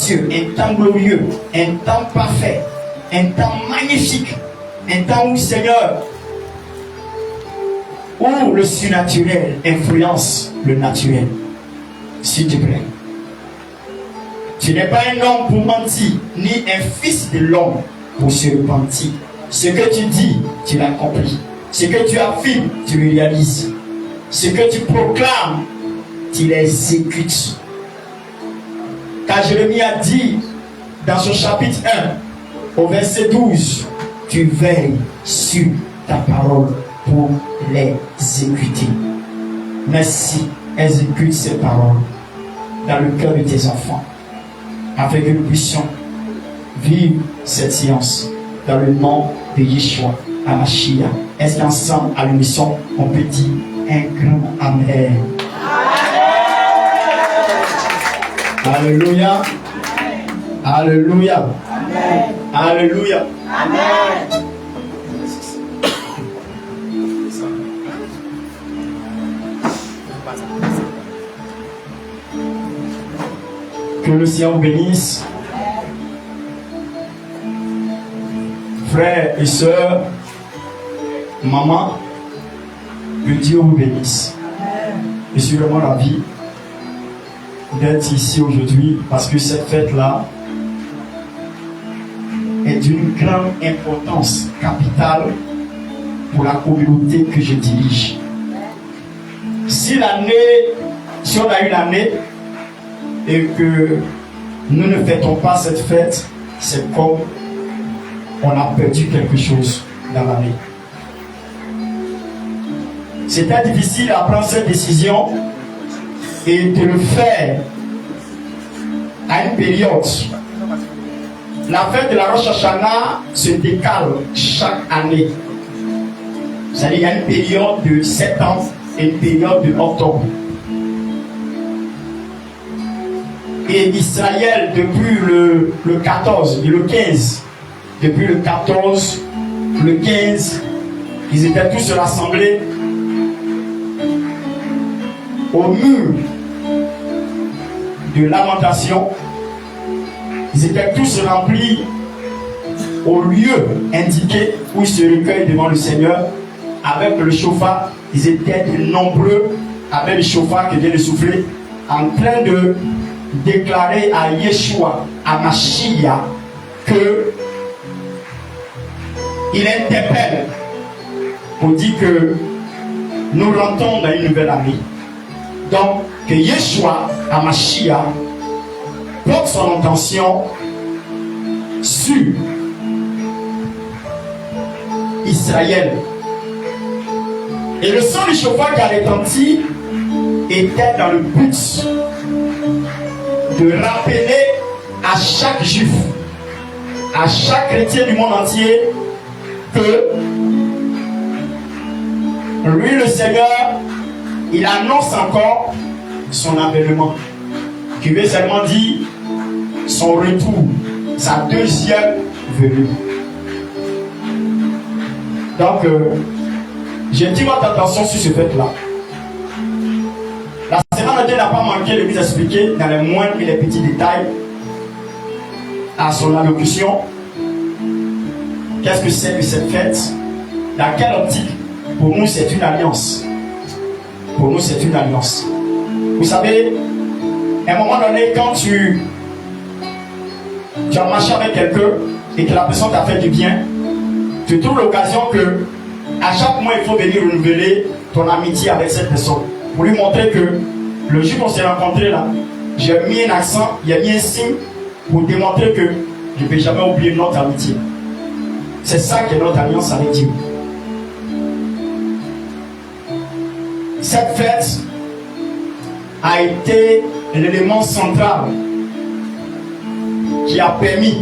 précieux, un temps glorieux, un temps parfait, un temps magnifique, un temps où, Seigneur, où le surnaturel influence le naturel. S'il te plaît. Tu n'es pas un homme pour mentir, ni un fils de l'homme pour se repentir. Ce que tu dis, tu l'accomplis. Ce que tu affirmes, tu le réalises. Ce que tu proclames, tu l'exécutes. Car Jérémie a dit dans son chapitre 1, au verset 12, tu veilles sur ta parole pour l'exécuter. Merci, exécute ces paroles dans le cœur de tes enfants, afin que nous puissions vivre cette séance dans le nom de Yeshua HaMashiach. Est-ce qu'ensemble, à l'unisson, on peut dire un grand Amen? Alléluia. Alléluia. Amen. Alléluia. Amen. Que le Seigneur vous bénisse. Frères et sœurs, maman, que Dieu vous bénisse. Je suis vraiment ravi d'être ici aujourd'hui parce que cette fête-là est d'une grande importance capitale pour la communauté que je dirige. Si on a eu l'année et que nous ne fêtons pas cette fête, c'est comme on a perdu quelque chose dans l'année. C'était difficile à prendre cette décision et de le faire à une période. La fête de la Rosh Hashanah se décale chaque année. C'est-à-dire qu'il y a une période de septembre et une période de octobre. Et Israël, depuis le 14 et le 15, depuis le 14, le 15, ils étaient tous rassemblés au mur de lamentation. Ils étaient tous remplis au lieu indiqué où ils se recueillent devant le Seigneur avec le chauffard. Ils étaient nombreux avec le chauffard qui vient de souffler, en train de déclarer à Yeshua, à Mashiach, que il interpelle pour dire que nous rentrons dans une nouvelle année. Donc, que Yeshua, à Mashiach, porte son intention sur Israël. Et le son du chauffard qui a retenti était dans le but de rappeler à chaque juif, à chaque chrétien du monde entier, que lui, le Seigneur, il annonce encore son avènement, qui veut seulement dire son retour, sa deuxième venue. Donc, j'attire votre attention sur ce fait-là. La semaine dernière n'a pas manqué de vous expliquer dans les moindres et les petits détails à son allocution qu'est-ce que c'est que cette fête, dans quelle optique. Pour nous, c'est une alliance. Pour nous, c'est une alliance. Vous savez, à un moment donné, quand tu as marché avec quelqu'un et que la personne t'a fait du bien, tu trouves l'occasion que à chaque mois, il faut venir renouveler ton amitié avec cette personne. Pour lui montrer que le jour qu'on s'est rencontrés là, j'ai mis un accent, il y a mis un signe pour démontrer que je ne vais jamais oublier notre amitié. C'est ça qui est notre alliance avec Dieu. Cette fête a été l'élément central qui a permis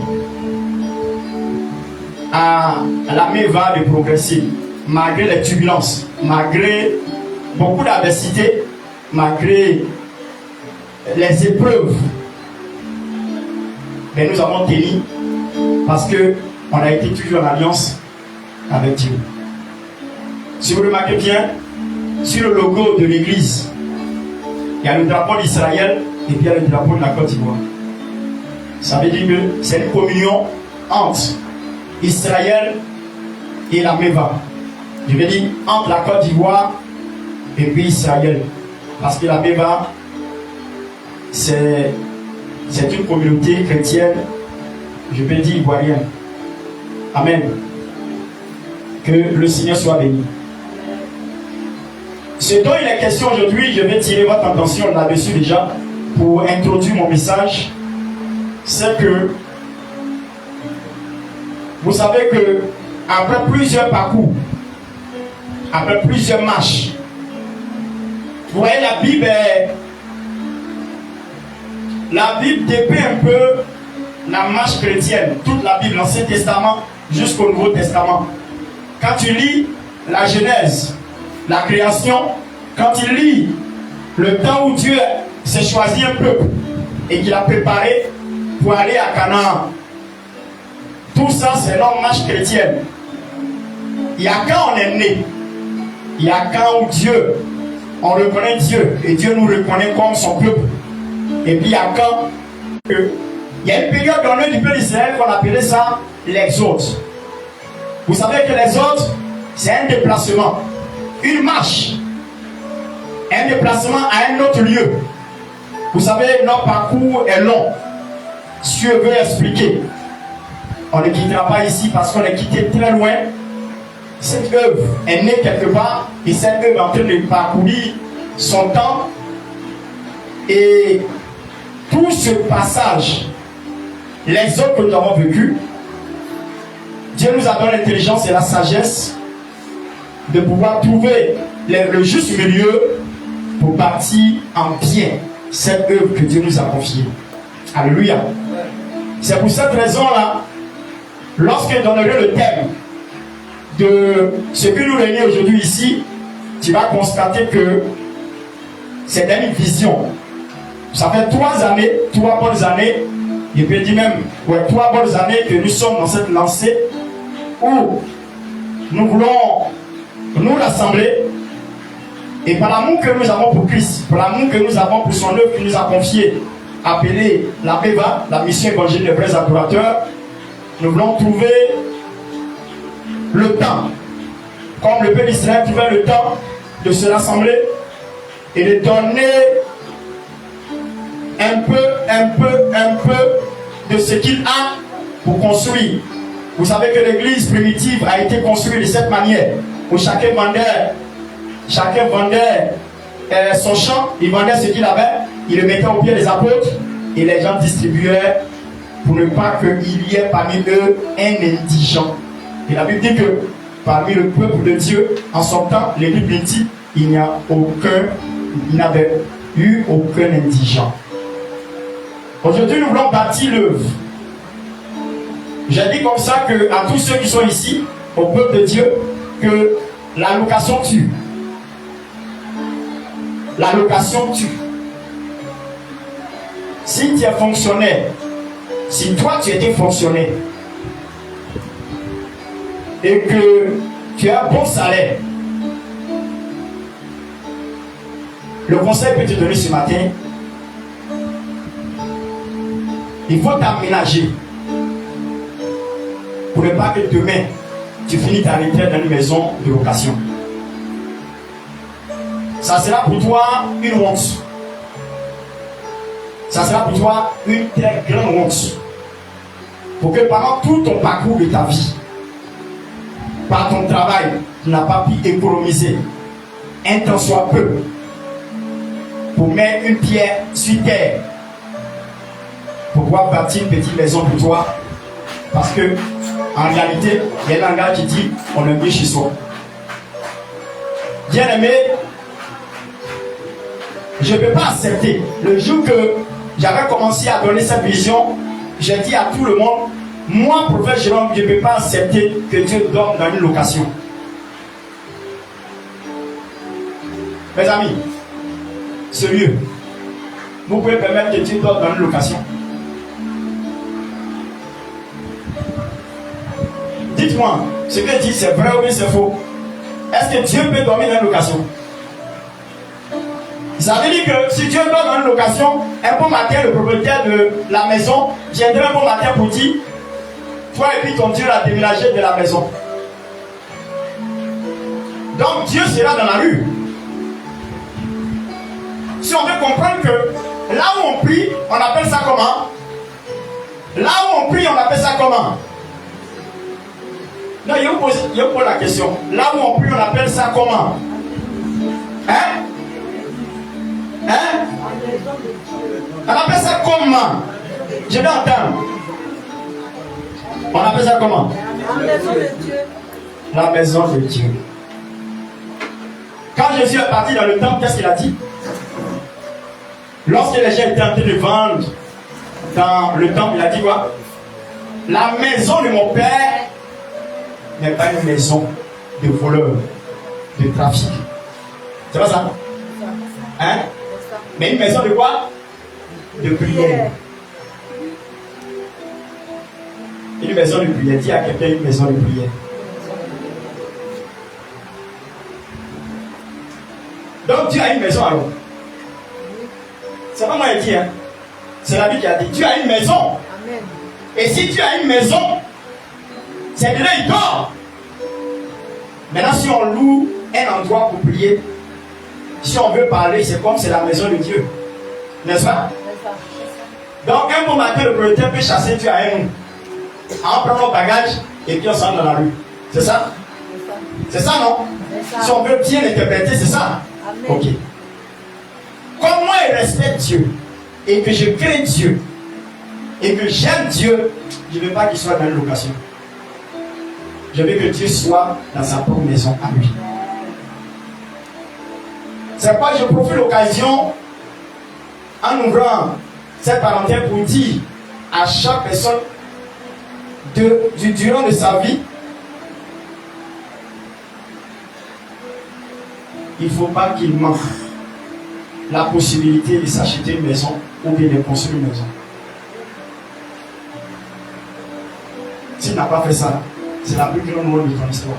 à la Meva de progresser, malgré les turbulences, malgré beaucoup d'adversité, malgré les épreuves. Mais nous avons tenu parce qu'on a été toujours en alliance avec Dieu. Si vous remarquez bien, sur le logo de l'église, il y a le drapeau d'Israël et puis il y a le drapeau de la Côte d'Ivoire. Ça veut dire que c'est une communion entre Israël et la Meva. Je veux dire entre la Côte d'Ivoire et puis Israël. Parce que la Meva, c'est une communauté chrétienne, je peux dire ivoirienne. Amen. Que le Seigneur soit béni. Ce dont il est question aujourd'hui, je vais tirer votre attention là-dessus déjà pour introduire mon message. C'est que vous savez que après plusieurs parcours, après plusieurs marches, vous voyez la Bible dépeint un peu la marche chrétienne, toute la Bible, l'Ancien Testament jusqu'au Nouveau Testament. Quand tu lis la Genèse, la création, quand tu lis le temps où Dieu s'est choisi un peuple et qu'il a préparé pour aller à Canaan, tout ça c'est notre marche chrétienne. Il y a quand on est né, il y a quand où Dieu, on reconnaît Dieu et Dieu nous reconnaît comme son peuple. Et puis il y a quand il y a une période donnée du peuple d'Israël qu'on appelait ça l'exode. Vous savez que l'exode c'est un déplacement, une marche, un déplacement à un autre lieu. Vous savez, notre parcours est long. Si Dieu veut expliquer, on ne quittera pas ici parce qu'on est quitté très loin. Cette œuvre est née quelque part et cette œuvre est en train de parcourir son temps. Et tout ce passage, les autres que nous avons vécu, Dieu nous a donné l'intelligence et la sagesse de pouvoir trouver le juste milieu pour partir en bien cette œuvre que Dieu nous a confiée. Alléluia. C'est pour cette raison-là, lorsque je donnerai le thème de ce que nous réunissons aujourd'hui ici, tu vas constater que c'est une vision. Ça fait 3 bonnes années, je peux dire même, 3 bonnes années que nous sommes dans cette lancée où nous voulons nous rassembler et par l'amour que nous avons pour Christ, par l'amour que nous avons pour son œuvre qu'il nous a confiée, appelée la MEVA, la mission évangélique des vrais adorateurs, nous voulons trouver le temps, comme le peuple d'Israël trouvait le temps de se rassembler et de donner un peu de ce qu'il a pour construire. Vous savez que l'église primitive a été construite de cette manière, où chacun vendait son champ, il vendait ce qu'il avait, il le mettait au pied des apôtres et les gens distribuaient pour ne pas qu'il y ait parmi eux un indigent. Et la Bible dit que parmi le peuple de Dieu, en son temps, l'église primitive, il n'avait eu aucun indigent. Aujourd'hui, nous voulons bâtir l'œuvre. J'ai dit comme ça que à tous ceux qui sont ici, au peuple de Dieu, que la location tue. La location tue. Si tu es fonctionnaire, si toi tu étais fonctionnaire et que tu as un bon salaire, le conseil peut te donner ce matin, il faut t'aménager pour ne pas que demain tu finis ta retraite dans une maison de location. Ça sera pour toi une honte. Ça sera pour toi une très grande honte. Pour que pendant tout ton parcours de ta vie, par ton travail, tu n'as pas pu économiser un temps soit peu pour mettre une pierre sur terre pour pouvoir bâtir une petite maison pour toi. Parce que en réalité, il y a un langage qui dit on est mieux chez soi. Bien aimé, je ne peux pas accepter. Le jour que j'avais commencé à donner cette vision, j'ai dit à tout le monde, moi, prophète Jérôme, je ne peux pas accepter que Dieu dorme dans une location. Mes amis, sérieux, vous pouvez permettre que Dieu dorme dans une location? Dites-moi, ce que dit, c'est vrai ou bien c'est faux? Est-ce que Dieu peut dormir dans une location? Ça veut dire que si Dieu donne une location, un bon matin, le propriétaire de la maison viendra un bon matin pour dire, toi et puis ton Dieu a déménagé de la maison. Donc Dieu sera dans la rue. Si on veut comprendre que là où on prie, on appelle ça comment? Là où on prie, on appelle ça comment? Non, il vous pose la question. Là où on prie, on appelle ça comment? Hein? Hein? On appelle ça comment? Je vais entendre. On appelle ça comment? La maison de Dieu. La maison de Dieu. Quand Jésus est parti dans le temple, qu'est-ce qu'il a dit? Lorsque les gens étaient en train de vendre dans le temple, il a dit quoi? La maison de mon père n'est pas une maison de voleurs, de trafic. C'est pas ça? Hein? Mais une maison de quoi? De prière. Une maison de prière. Dis à quelqu'un une maison de prière. Donc Dieu a une maison alors. C'est pas moi qui dis, hein. C'est la Bible qui a dit. Dieu a une maison. Amen. Et si Dieu a une maison, c'est de là il dort. Maintenant, si on loue un endroit pour prier, si on veut parler, c'est comme c'est la maison de Dieu. N'est-ce pas? Donc, un bon matin, le propriétaire peut chasser Dieu à un nous. On prend nos bagages et puis on s'en va dans la rue. C'est ça? C'est ça, non? Si on veut bien interpréter, c'est ça? Amen. Ok. Comme moi, je respecte Dieu et que je crains Dieu et que j'aime Dieu, je ne veux pas qu'il soit dans une location. Je veux que Dieu soit dans sa propre maison à lui. C'est pourquoi je profite l'occasion en ouvrant cette parenthèse pour dire à chaque personne durant de sa vie, il ne faut pas qu'il manque la possibilité de s'acheter une maison ou bien de construire une maison. S'il n'a pas fait ça, c'est la plus grande mort de ton histoire.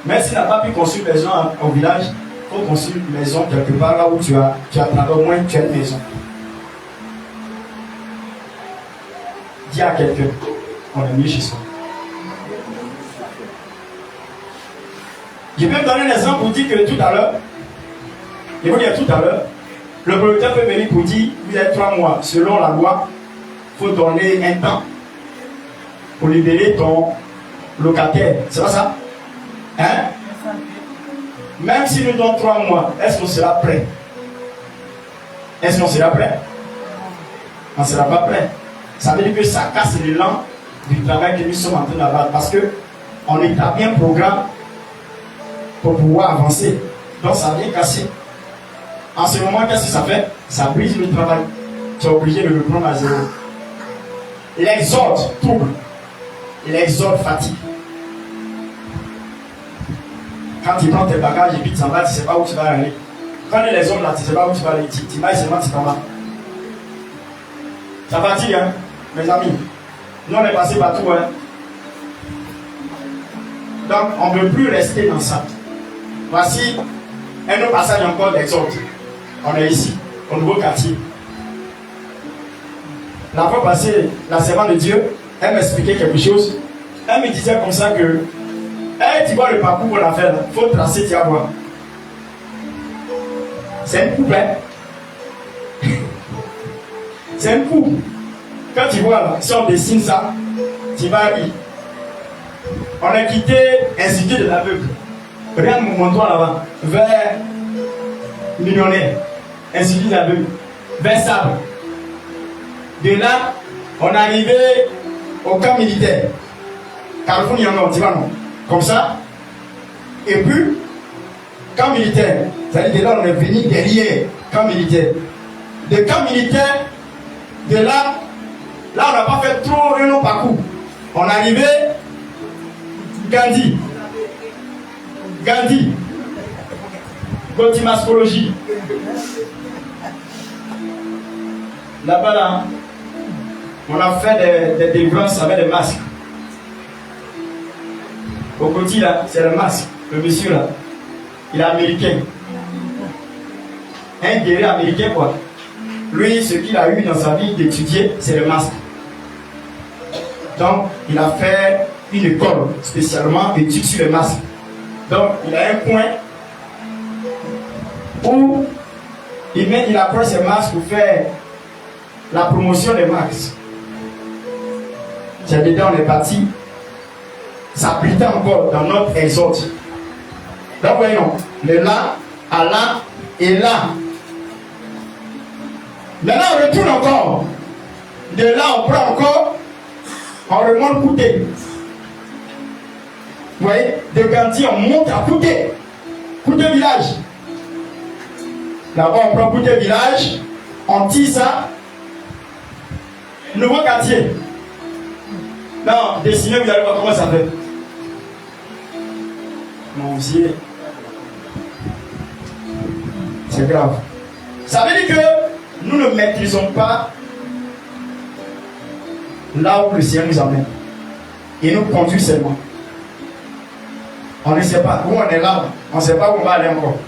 Mais s'il n'a pas pu construire une maison au village, il faut construire une maison quelque part là où tu as au moins tu as une maison. Dis à quelqu'un, on est mieux chez soi. Je peux me donner un exemple pour dire que tout à l'heure, je vous dire tout à l'heure, le propriétaire peut venir pour dire, vous avez 3 mois, selon la loi, il faut donner un temps pour libérer ton locataire. C'est pas ça? Hein? Même si nous donnons 3 mois, est-ce qu'on sera prêt? Est-ce qu'on sera prêt? On ne sera pas prêt. Ça veut dire que ça casse l'élan du travail que nous sommes en train d'avoir parce qu'on établit un programme pour pouvoir avancer. Donc ça vient casser. En ce moment, qu'est-ce que ça fait? Ça brise le travail. Tu es obligé de le prendre à zéro. L'exode trouble. L'exode fatigue. Quand tu prends tes bagages et puis tu s'en vas, tu ne sais pas où tu vas aller. Quand les hommes là, tu ne sais pas où tu vas aller. Tu vas seulement, tu t'en vas. Ça fatigue, hein, mes amis. Nous, on est passé partout, hein. Donc, on ne veut plus rester dans ça. Voici un autre passage encore d'Exode. On est ici, au nouveau quartier. La fois passée, la servante de Dieu, elle m'expliquait quelque chose. Elle me disait comme ça que, tu vois le parcours qu'on a fait là, il faut tracer, tu vas voir. C'est une coupe, hein. C'est une coupe. Quand tu vois là, si on dessine ça, tu vas lire. On a quitté Institut de l'aveugle. Regarde mon toit là-bas, vers Millionnaire, Institut de l'aveugle, vers Sable. De là, on est arrivé au camp militaire. Carrefour Nyangor, tu vois non? Comme ça. Et puis, camp militaire. C'est-à-dire de là, on est venu derrière camp militaire. De camp militaire, de là, on n'a pas fait trop un long parcours. On est arrivé Gandhi. Gotimaspologie. Là-bas, là, on a fait des délivrances avec des masques. Au côté là, c'est le masque. Le monsieur là, il est américain. Un guerrier américain quoi. Lui, ce qu'il a eu dans sa vie d'étudier, c'est le masque. Donc, il a fait une école spécialement étude sur le masque. Donc, il a un point où il approche ses masques pour faire la promotion des masques. C'est dedans les parties. Ça plaitait encore dans notre exode. Donc, voyons, le là, à là et là. Maintenant, on retourne encore. De là, on prend encore. On remonte Kouté. Vous voyez, de Gandhi, on monte à Kouté. Kouté village. Là-bas, on prend Kouté village. On tire ça. Nouveau quartier. Non, dessinez, vous allez voir comment ça fait. Mon Dieu. C'est grave. Ça veut dire que nous ne maîtrisons pas là où le Seigneur nous amène. Il nous conduit seulement. On ne sait pas où on est là. On ne sait pas où on va aller encore.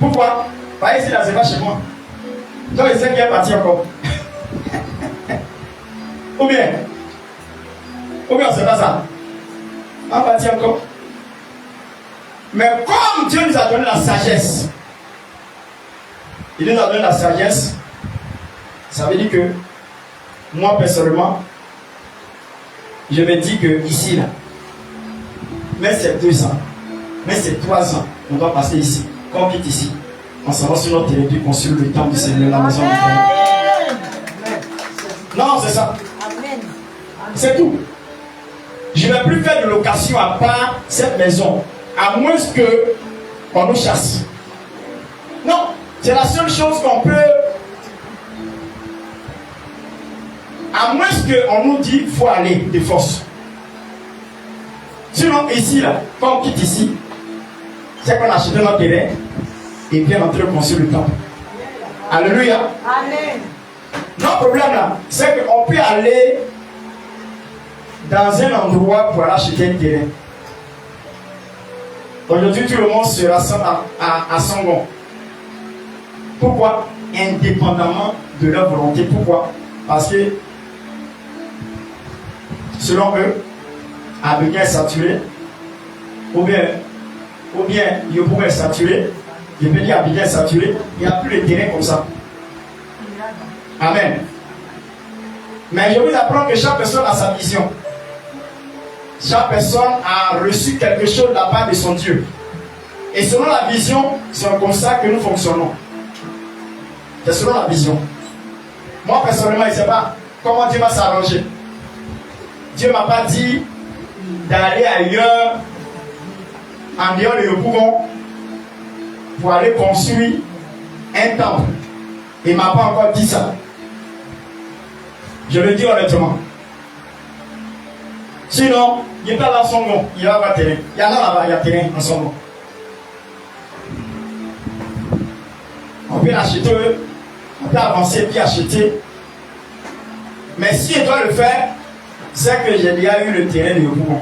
Pourquoi? Pas ici, là, c'est pas chez moi. Donc, il sait qu'il est parti encore. Ou bien on ne sait pas ça. On va partir encore. Mais comme Dieu nous a donné la sagesse, il nous a donné la sagesse, ça veut dire que moi personnellement, je me dis que ici, là, mais c'est 2 ans, mais c'est 3 ans, on doit passer ici. Quand on quitte ici, on s'en va sur notre territoire, on construit le temple du Seigneur, la maison du Frère. Non, c'est ça. C'est tout. Je ne vais plus faire de location à part cette maison, à moins qu'on nous chasse. Non, c'est la seule chose qu'on peut. À moins qu'on nous dit qu'il faut aller de force. Sinon, ici, là, quand on quitte ici, c'est qu'on a acheté notre terrain et bien entrer construire le temple. Alléluia. Amen. Notre problème là, c'est qu'on peut aller dans un endroit pour aller acheter un terrain. Aujourd'hui, tout le monde se rassemble à Sangon. Pourquoi? Indépendamment de leur volonté. Pourquoi? Parce que, selon eux, Abidjan est saturé, ou bien Yopougon est saturé, je peux dire Abidjan est saturé, il n'y a plus de terrain comme ça. Amen. Mais je vous apprends que chaque personne a sa vision. Chaque personne a reçu quelque chose de la part de son Dieu. Et selon la vision, c'est comme ça que nous fonctionnons. C'est selon la vision. Moi, personnellement, je ne sais pas comment Dieu va s'arranger. Dieu ne m'a pas dit d'aller ailleurs, en dehors de Yopougon, pour aller construire un temple. Il ne m'a pas encore dit ça. Je le dis honnêtement. Sinon, il n'est pas dans son nom, il va avoir terrain. Il y en a là-bas, il y a terrain dans son nom. On peut l'acheter, on peut avancer puis acheter. Mais si il doit le faire, c'est que j'ai déjà eu le terrain de Yopougon.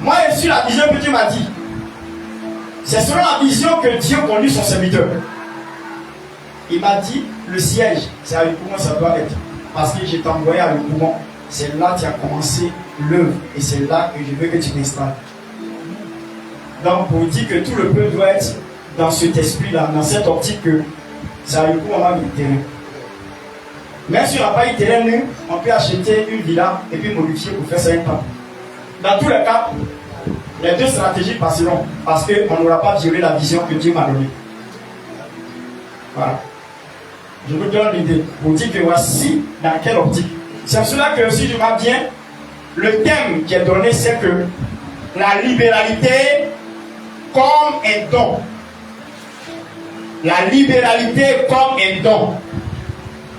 Moi, je suis la vision que Dieu m'a dit. C'est selon la vision que Dieu conduit son serviteur. Il m'a dit, le siège, c'est à Yopougon, ça doit être. Parce que je t'ai envoyé à Yopougon. C'est là que tu as commencé l'œuvre. Et c'est là que je veux que tu t'installes. Donc, pour dire que tout le peuple doit être dans cet esprit-là, dans cette optique que c'est à Yopougon, on a eu le terrain. Même si on n'a pas eu le terrain, nous, on peut acheter une villa et puis modifier pour faire ça un temps. Dans tous les cas, les deux stratégies passeront parce qu'on n'aura pas violé la vision que Dieu m'a donnée. Voilà. Je vous donne l'idée pour dire que voici dans quelle optique. C'est pour cela que si je vois bien, le thème qui est donné, c'est que la libéralité comme un don. La libéralité comme un don.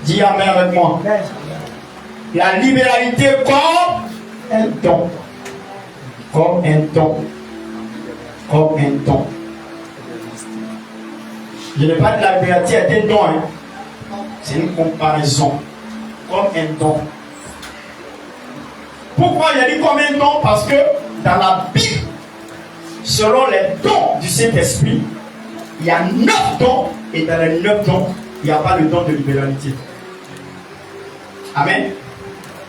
Dis amen avec moi. La libéralité comme un don. Comme un don. Comme un don. Je n'ai pas dit la liberté est un don. Hein. C'est une comparaison. Comme un don. Pourquoi il a dit combien de dons? Parce que dans la Bible, selon les dons du Saint-Esprit, il y a 9 dons, et dans les 9 dons, il n'y a pas le don de libéralité. Amen.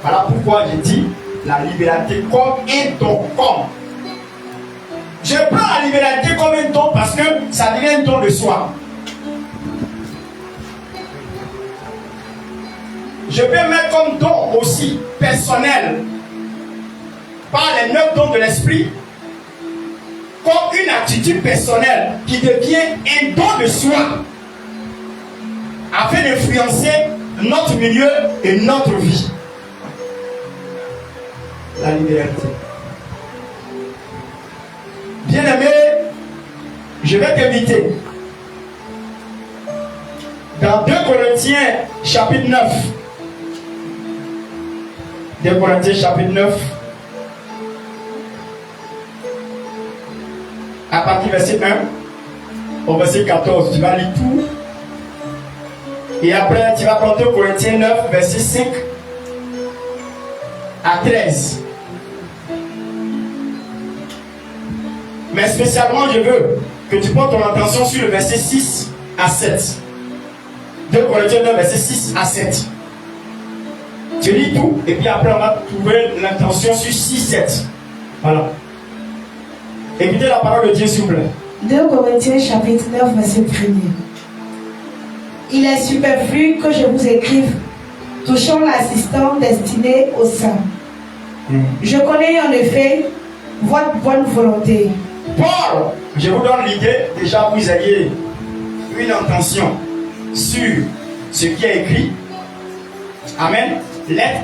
Voilà pourquoi j'ai dit la libéralité comme un don. Comme. Je prends la libéralité comme un don parce que ça devient un don de soi. Je peux mettre comme don aussi personnel par les 9 dons de l'esprit comme une attitude personnelle qui devient un don de soi afin d'influencer notre milieu et notre vie. La liberté. Bien-aimé, je vais t'inviter dans 2 Corinthiens chapitre 9. 2 Corinthiens chapitre 9. À partir du verset 1 au verset 14, tu vas lire tout. Et après, tu vas prendre 2 Corinthiens 9, verset 5 à 13. Mais spécialement, je veux que tu portes ton attention sur le verset 6 à 7. 2 Corinthiens 9, verset 6 à 7. Tu lis tout, et puis après, on va trouver l'intention sur 6-7. Voilà. Écoutez la parole de Dieu, s'il vous plaît. 2 Corinthiens chapitre 9, verset 1er. Il est superflu que je vous écrive touchant l'assistance destinée au saints. Je connais en effet votre bonne volonté. Paul, je vous donne l'idée, déjà vous ayez une intention sur ce qui est écrit. Amen. Lettre.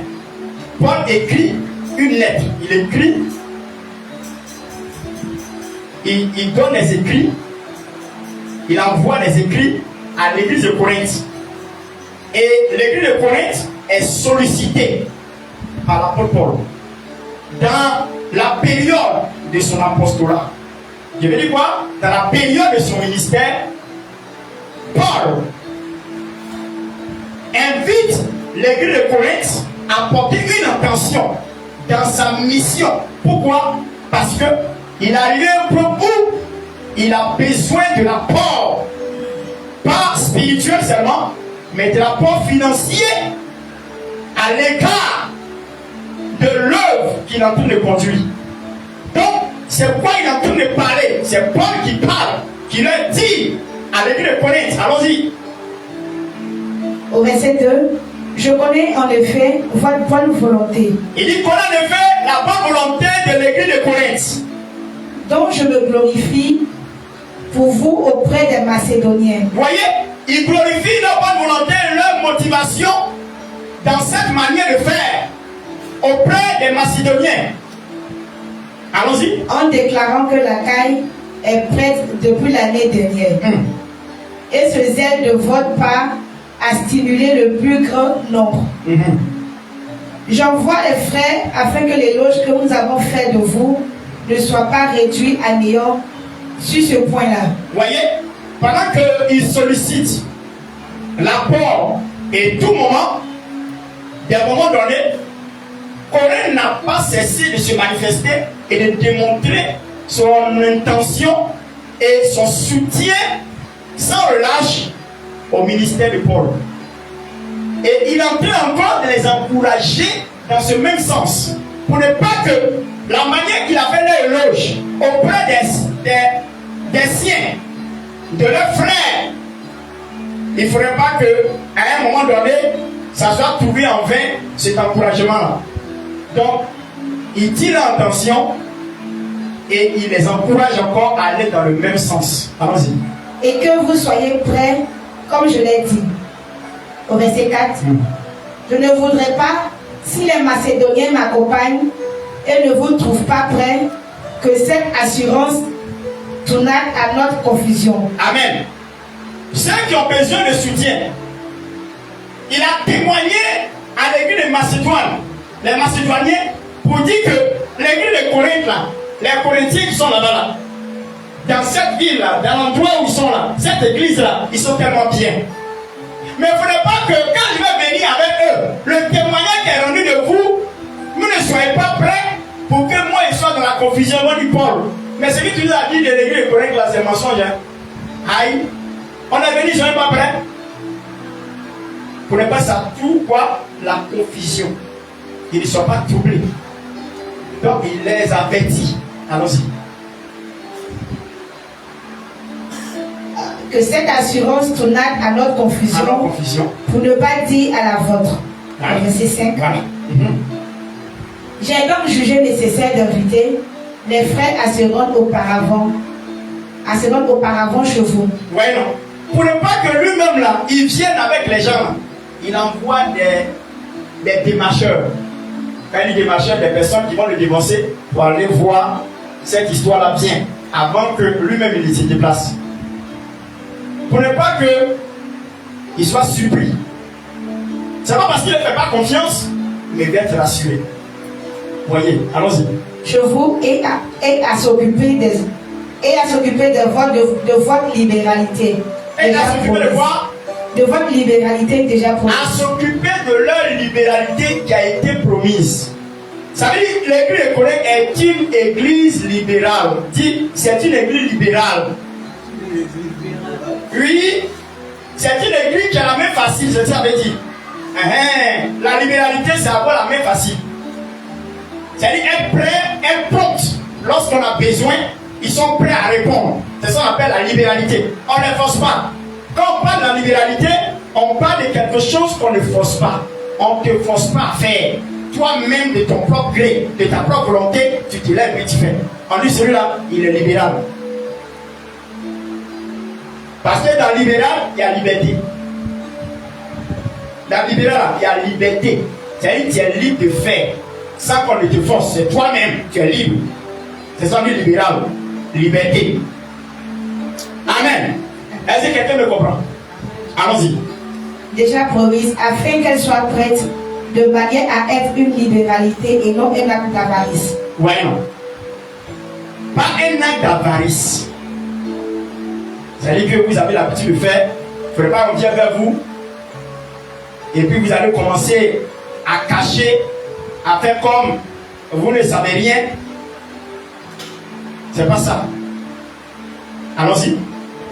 Paul écrit une lettre. Il écrit, il donne les écrits, il envoie les écrits à l'église de Corinthe. Et l'église de Corinthe est sollicitée par l'apôtre Paul dans la période de son apostolat. Je veux dire quoi? Dans la période de son ministère, Paul invite l'église de Corinthe à porter une attention dans sa mission. Pourquoi? Parce que il a eu un point où il a besoin de l'apport, pas spirituel seulement, mais de l'apport financier à l'égard de l'œuvre qu'il est en train de conduire. Donc, c'est quoi il est en train de parler? C'est Paul qui parle, qui leur dit à l'église de Corinthe. Allons-y. Au verset 2, je connais en effet votre bonne volonté. Il dit qu'on a en effet la bonne volonté de l'église de Corinthe, dont je me glorifie pour vous auprès des Macédoniens. Voyez, il glorifie leur bonne volonté, leur motivation dans cette manière de faire auprès des Macédoniens. Allons-y. En déclarant que la caille est prête depuis l'année dernière. Et ce zèle de votre part a stimulé le plus grand nombre. J'envoie les frères afin que l'éloge que nous avons fait de vous ne soit pas réduit à néant sur ce point-là. Voyez, pendant qu'il sollicite l'apport et tout moment, d'un moment donné, Corinthe n'a pas cessé de se manifester et de démontrer son intention et son soutien sans relâche au ministère de Paul. Et il est en train encore de les encourager dans ce même sens, pour ne pas que la manière qu'il a fait leur éloge auprès des siens, de leurs frères, il ne faudrait pas qu'à un moment donné, ça soit trouvé en vain cet encouragement-là. Donc, il tire l'attention et il les encourage encore à aller dans le même sens. Allons-y. Et que vous soyez prêts, comme je l'ai dit. Au verset 4. Je ne voudrais pas, si les Macédoniens m'accompagnent et ne vous trouvent pas prêts, que cette assurance tourne à notre confusion. Amen. Ceux qui ont besoin de soutien, il a témoigné à l'église de Macédoine, les Macédoniens, pour dire que l'église de Corinthe, là, les Corinthiens qui sont là-bas, dans cette ville-là, dans l'endroit où ils sont là, cette église-là, ils sont tellement bien. Mais il ne faudrait pas que quand je vais venir avec eux, le témoignage qui est rendu de vous, vous ne soyez pas pour que moi je sois dans la confusion. Moi, dit Paul, mais ce que tu nous as dit de l'église correcte là, c'est mensonge. Hein? Aïe, on est venu, ils sont pas prêts. Pour ne pas ça, tout quoi? La confusion. Ils ne sont pas troublés. Donc il les avertit. Allons-y. Que cette assurance tournade à notre confusion, pour ne pas dire à la vôtre. Voilà. Verset 5. Voilà. J'ai donc jugé nécessaire d'inviter les frères à se rendre auparavant chez vous. Oui, non. Pour ne pas que lui-même là, il vienne avec les gens là, il envoie des démarcheurs. Quand il dit démarcheurs, des personnes qui vont le dévancer pour aller voir cette histoire-là bien, avant que lui-même il se déplace. Pour ne pas qu'il soit surpris. C'est pas parce qu'il ne fait pas confiance, mais il va être rassuré. Voyez, allons-y. Chez vous et à s'occuper de votre libéralité. Et à s'occuper de quoi? De votre libéralité déjà promise. À s'occuper de leur libéralité qui a été promise. Ça veut dire que l'église correcte est une église libérale. Dit, c'est une église libérale. Oui, c'est une église qui a la main facile, c'est ça veut dire. La libéralité, c'est avoir la main facile. C'est-à-dire être prêt, être prompte. Lorsqu'on a besoin, ils sont prêts à répondre. C'est ça qu'on appelle la libéralité. On ne force pas. Quand on parle de la libéralité, on parle de quelque chose qu'on ne force pas. On ne te force pas à faire. Toi-même, de ton propre gré, de ta propre volonté, tu te lèves et tu fais. En lui, celui-là, il est libéral. Parce que dans le libéral, il y a liberté. Dans le libéral, il y a liberté. C'est-à-dire que tu es libre de faire. Sans qu'on ne te force, c'est toi-même, tu es libre. C'est ça le libéral. Liberté. Amen. Est-ce que quelqu'un me comprend? Allons-y. Déjà promise, afin qu'elle soit prête de manière à être une libéralité et non un acte d'avarice. Ouais, non. Pas un acte d'avarice. C'est-à-dire que vous avez l'habitude de faire, il ne faudrait pas qu'on vienne vers vous, et puis vous allez commencer à cacher, à faire comme vous ne savez rien. C'est pas ça. Allons-y.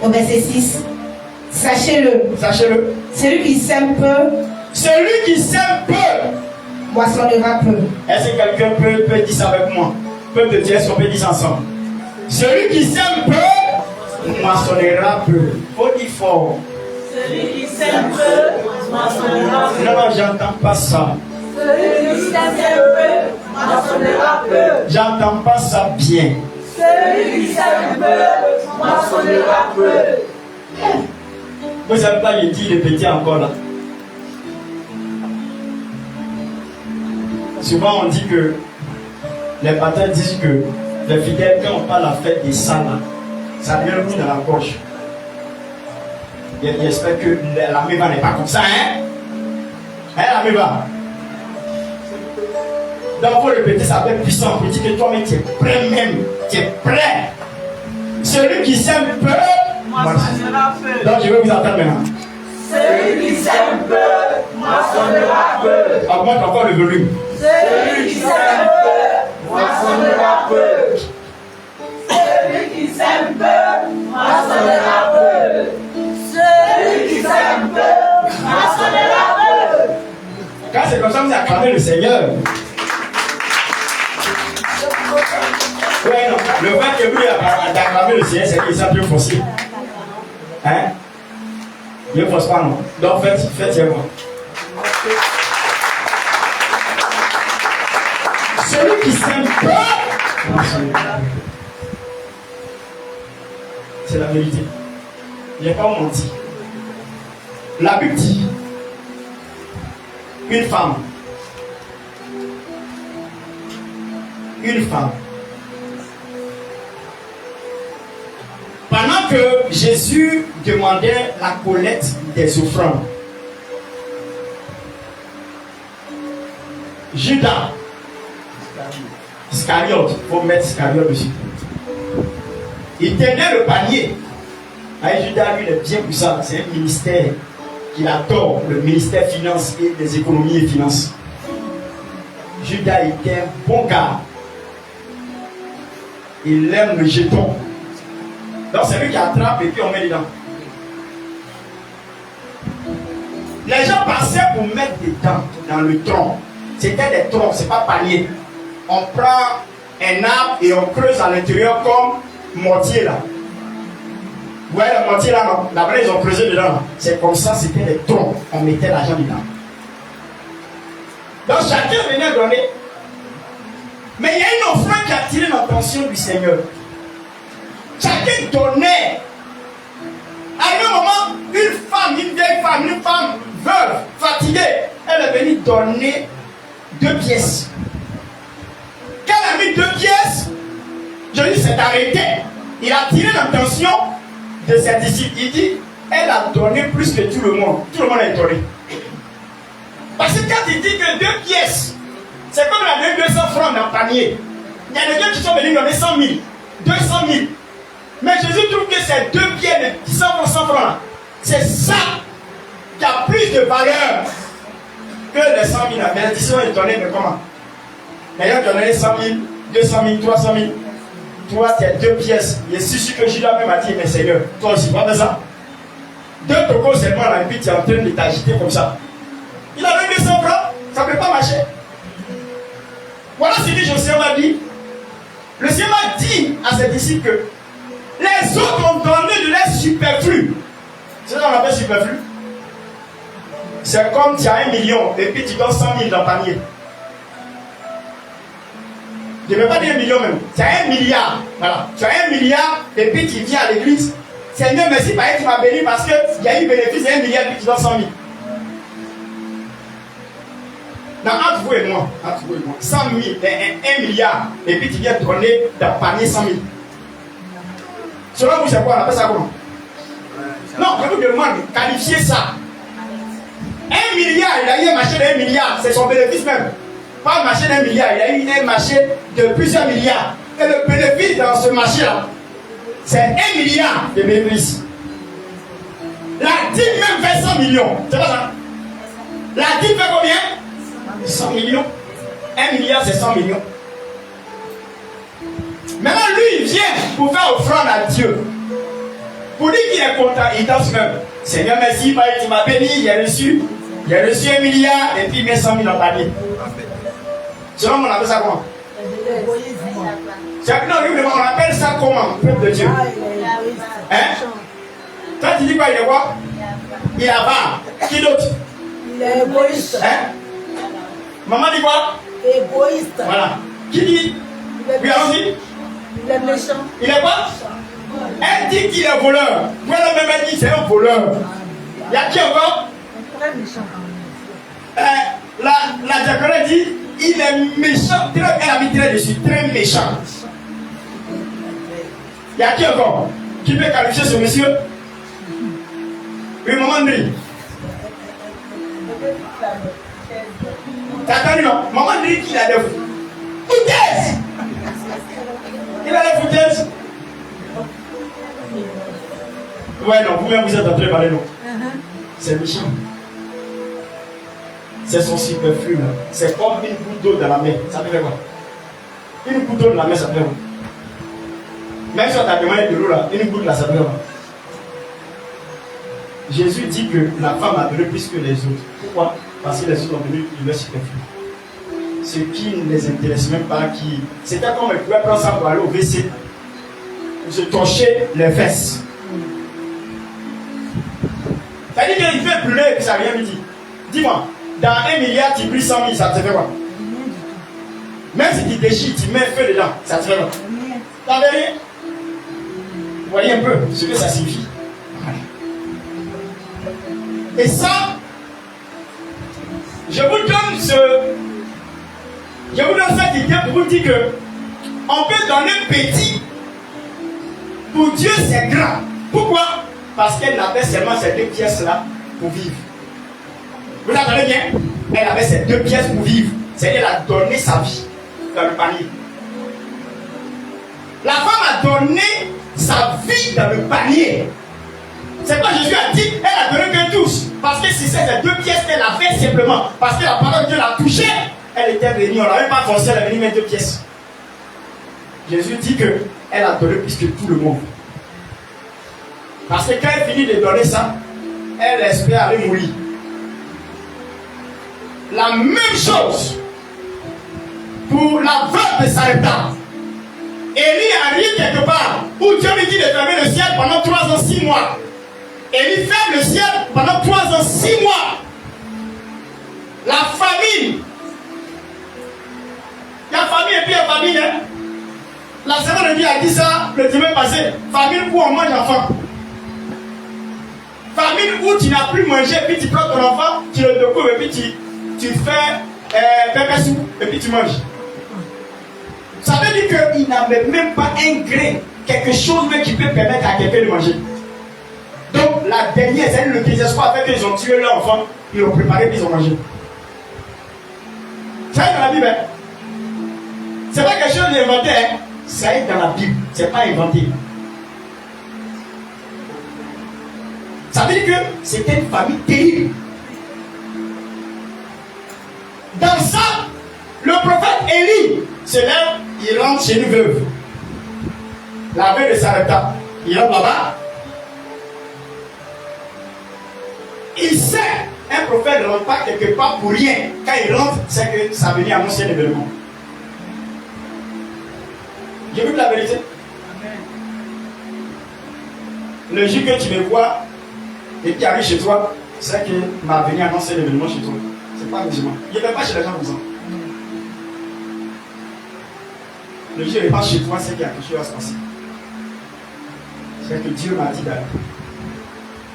Au verset 6. Sachez-le. Sachez-le. Celui qui sème peu. Celui qui sème peu. Moissonnera peu. Est-ce que quelqu'un peut dire ça avec moi? Peut te dire, est-ce qu'on peut dire ça ensemble? Celui qui sème peu, moissonnera peu. Faut dire fort. Celui qui sème peu, moissonnera peu. Non, non, j'entends pas ça. Celui qui sème peu, moissonnera peu. J'entends pas ça bien. Celui qui sème peu, moissonnera peu. Vous savez pas, il dit le petit encore là. Souvent on dit que les pasteurs disent que les fidèles, quand on parle la fête des saints là, ça vient le coup dans la gorge. J'espère que la méva n'est pas comme ça, hein? Hein, la méva? Donc, il faut répéter ça avec puissance pour dire que toi-même, tu es prêt même. Tu es prêt. Celui qui sème peu, Moissonnera peu. donc, je vais vous entendre maintenant. Celui qui sème peu, moissonnera peu. Augmente encore le volume. Celui qui sème peu, moissonnera peu. Celui qui sème peu, moissonnera peu. Celui qui sème peu, moissonnera peu. Quand c'est comme ça, vous acclamez le Seigneur. Oui, non. Le fait que vous d'acclamer le Seigneur, c'est qu'il s'est plus forcé. Hein? Il ne force pas, non. Donc, faites-moi. Celui qui sème peu, c'est la vérité. Il n'est pas menti. La Bible dit une femme, pendant que Jésus demandait la collecte des offrandes, Judas Iscariote, il faut mettre Iscariote dessus, il tenait le panier. Et Judas, lui, il est bien pour ça. C'est un ministère qu'il adore, le ministère finance et des économies et finances. Judas était un bon gars. Il aime le jeton. Donc c'est lui qui attrape et puis on met dedans. Les gens passaient pour mettre des dents dans le tronc. C'était des troncs, c'est pas panier. On prend un arbre et on creuse à l'intérieur comme mortier là. Vous voyez le mortier là, non? D'abord ils ont creusé dedans. C'est comme ça, c'était des troncs. On mettait l'argent dedans. Donc chacun venait donner. Mais il y a une offrande qui a attiré l'attention du Seigneur. Chacun donnait. À un moment, une vieille femme, une femme veuve, fatiguée, elle est venue donner 2 pièces. Quand elle a mis 2 pièces, je dis c'est arrêté. Il a attiré l'attention de ses disciples. Il dit, elle a donné plus que tout le monde. Tout le monde a donné. Parce que quand il dit que 2 pièces, c'est comme la donné 200 francs dans le panier. Il y a des gens qui sont venus donner 100 000, 200 000. Mais Jésus trouve que ces 2 pièces de 100 francs, c'est ça qui a plus de valeur que les 100 000. Mais les disciples ont donné, mais comment? Les gens qui ont donné 100 000, 200 000, 300 000. Toi, tu as 2 pièces. Il est sûr que Judas même a dit, mais Seigneur, toi aussi, pas de ça. 2 tocos seulement là, et puis tu es en train de t'agiter comme ça. Il a donné 200 francs, ça ne peut pas marcher. Voilà ce que Josué m'a dit. Le Seigneur m'a dit à ses disciples que les autres ont donné de leur superflu. C'est ça qu'on appelle superflu. C'est comme tu as 1 million et puis tu donnes 100 000 dans le panier. Je ne veux pas dire 1 million même. Tu as 1 milliard. Voilà. Tu as 1 milliard et puis tu viens à l'église. Seigneur, merci, par exemple, tu m'as béni parce qu'il y a eu bénéfice de 1 milliard et puis tu donnes 100 000. Non, entre vous et moi, 100 000, 1 milliard, et puis tu viens donner dans le panier 100 000. Selon vous, c'est quoi? On appelle ça comment? Non, je vous demande, qualifiez ça. 1 milliard, il a eu un marché de 1 milliard, c'est son bénéfice même. Pas un marché d'1 milliard, il a eu un marché de plusieurs milliards. Et le bénéfice dans ce marché-là, c'est 1 milliard de bénéfice. La dîme même fait 100 millions, c'est pas ça? La dîme fait combien? 100 millions. 1 milliard, c'est 100 millions. Maintenant, lui, il vient pour faire offrande à Dieu. Pour dire qu'il est content, il danse même. Seigneur, merci, tu m'as béni, j'ai reçu 1 milliard et puis il met 100 000 dans le panier. Selon moi, on appelle ça comment? Non, on appelle ça comment, peuple de Dieu? Hein? Toi, tu dis quoi? Il est quoi? Il est avare. Qui d'autre? Il est égoïste. Hein? Maman dit quoi? Égoïste. Voilà. Qui dit? Oui, allons-y. Il est méchant. Il est quoi? Elle dit qu'il est voleur. Voilà, même elle dit c'est un voleur. Il y a qui encore? Très méchant. La diaconne dit il est méchant. Elle a mis très dessus. Très méchant. Il y a qui encore? Qui peut qualifier ce monsieur? Oui, maman dit. T'as entendu non? Maman dit qu'il a des foutaises. Il a des foutaises. Ouais, non, vous-même vous êtes en train de parler, non? C'est méchant. C'est son superflu, là. C'est comme une goutte d'eau dans la mer. Ça fait quoi? Une goutte d'eau dans la mer, ça fait quoi? Même si on t'a demandé de l'eau, là, une goutte là, ça fait quoi? Jésus dit que la femme a donné plus que les autres. Pourquoi? Parce que les autres ont donné de leur superflu. Ce qui ne les intéresse même pas, c'était comme elle pouvait prendre ça pour aller au WC, pour se torcher les fesses. Ça dit qu'il fait brûler et puis ça vient me dire. Dis-moi, dans 1 milliard, tu brûles 100 000, ça te fait quoi? Même si tu déchires, tu mets feu dedans, ça te fait quoi? T'en veux rien? Vous voyez un peu ce que ça signifie. Et ça, je vous donne cette idée pour vous dire que on peut donner petit. Pour Dieu, c'est grand. Pourquoi? Parce qu'elle avait seulement ces 2 pièces-là pour vivre. Vous entendez bien? Elle avait ces 2 pièces pour vivre. C'est-à-dire qu'elle a donné sa vie dans le panier. La femme a donné sa vie dans le panier. C'est quoi Jésus a dit? Elle a donné que 12. Parce que si c'est ces 2 pièces qu'elle a fait simplement, parce que la parole de Dieu l'a touchée, elle était venue, on n'a même pas forcé, elle est venue mettre 2 pièces. Jésus dit qu'elle a donné plus que tout le monde. Parce que quand elle finit de donner ça, elle espère aller mourir. La même chose pour la veuve de Sarepta. Élie arrive quelque part où Dieu lui dit de fermer le ciel pendant 3 ans, 6 mois. Élie ferme le ciel pendant 3 ans, 6 mois. La famine. Il y a famine et puis il y a famine. Hein? La semaine de Dieu a dit ça le dimanche passé. Famine où on mange enfant. Famine où tu n'as plus mangé, puis tu prends ton enfant, tu le découvres et puis tu fais pépé soupe et puis tu manges. Ça veut dire qu'il n'avait même pas un grain, quelque chose même qui peut permettre à quelqu'un de manger. Donc la dernière, c'est le désespoir fait qu'ils ont tué leur enfant, ils l'ont préparé puis ils ont mangé. Ça est dans la Bible. Hein? C'est pas quelque chose d'inventé, hein? Ça est dans la Bible, c'est pas inventé. Ça veut dire que c'était une famille terrible. Dans ça, le prophète Élie se lève, il rentre chez une veuve. La veuve de Sarepta. Il rentre là-bas. Il sait, un prophète ne rentre pas quelque part pour rien. Quand il rentre, c'est que ça venait annoncer l'événement. J'ai vu la vérité. Le jour que tu me vois et qui arrive chez toi, c'est que m'a venu annoncer l'événement chez toi. C'est pas musulman. Il ne vient pas chez les gens comme ça. Le jour où il n'est pas chez toi, c'est qu'il y a quelque chose à se passer. C'est que Dieu m'a dit d'aller.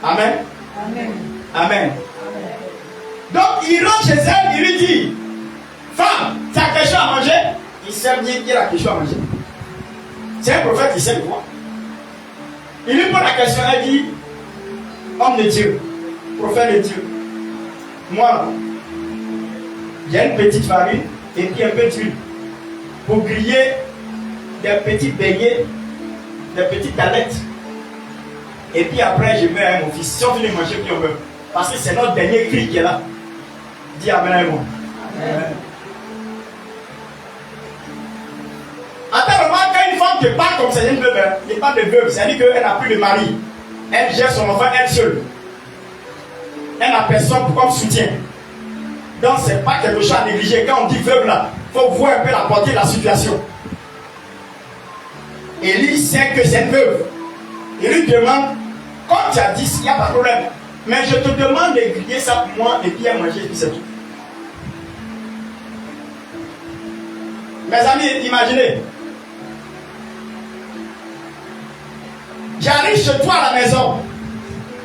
Amen. Amen. Amen. Donc il rentre chez elle, il lui dit, femme, tu as quelque chose à manger? Il sait bien qu'il a quelque chose à manger. C'est un prophète, il sait quoi. Il lui pose la question, elle dit, homme de Dieu, prophète de Dieu, moi, j'ai une petite farine et puis un peu d'huile pour griller des petits beignets, des petites galettes. Et puis après, je mets à mon fils. Si on finit de manger, puis on meurt. Parce que c'est notre dernier cri qui est là. Dis Amen à moi. Amen. Attends, remarque, quand une femme te parle comme ça, une veuve, il n'y a pas de veuve, c'est-à-dire qu'elle n'a plus de mari. Elle gère son enfant elle seule. Elle n'a personne comme soutien. Donc, ce n'est pas quelque chose à négliger. Quand on dit veuve là, il faut voir un peu la portée de la situation. Élie sait que c'est une veuve. Il lui demande, comme tu as dit, il n'y a pas de problème. Mais je te demande de griller ça pour moi et bien manger, et puis c'est tout. Mes amis, imaginez. J'arrive chez toi à la maison.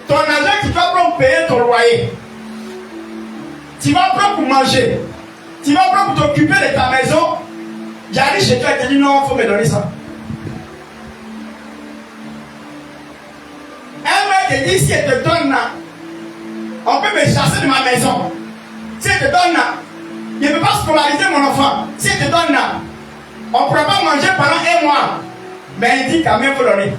Ton argent, tu vas prendre pour payer ton loyer. Tu vas prendre pour manger. Tu vas prendre pour t'occuper de ta maison. J'arrive chez toi et te dis non, il faut me donner ça. Un mec te dit si elle te donne là, on peut me chasser de ma maison. Si elle te donne là, je ne peux pas scolariser mon enfant. Si elle te donne là, on ne pourra pas manger pendant 1 mois. Mais il dit quand même, il faut donner.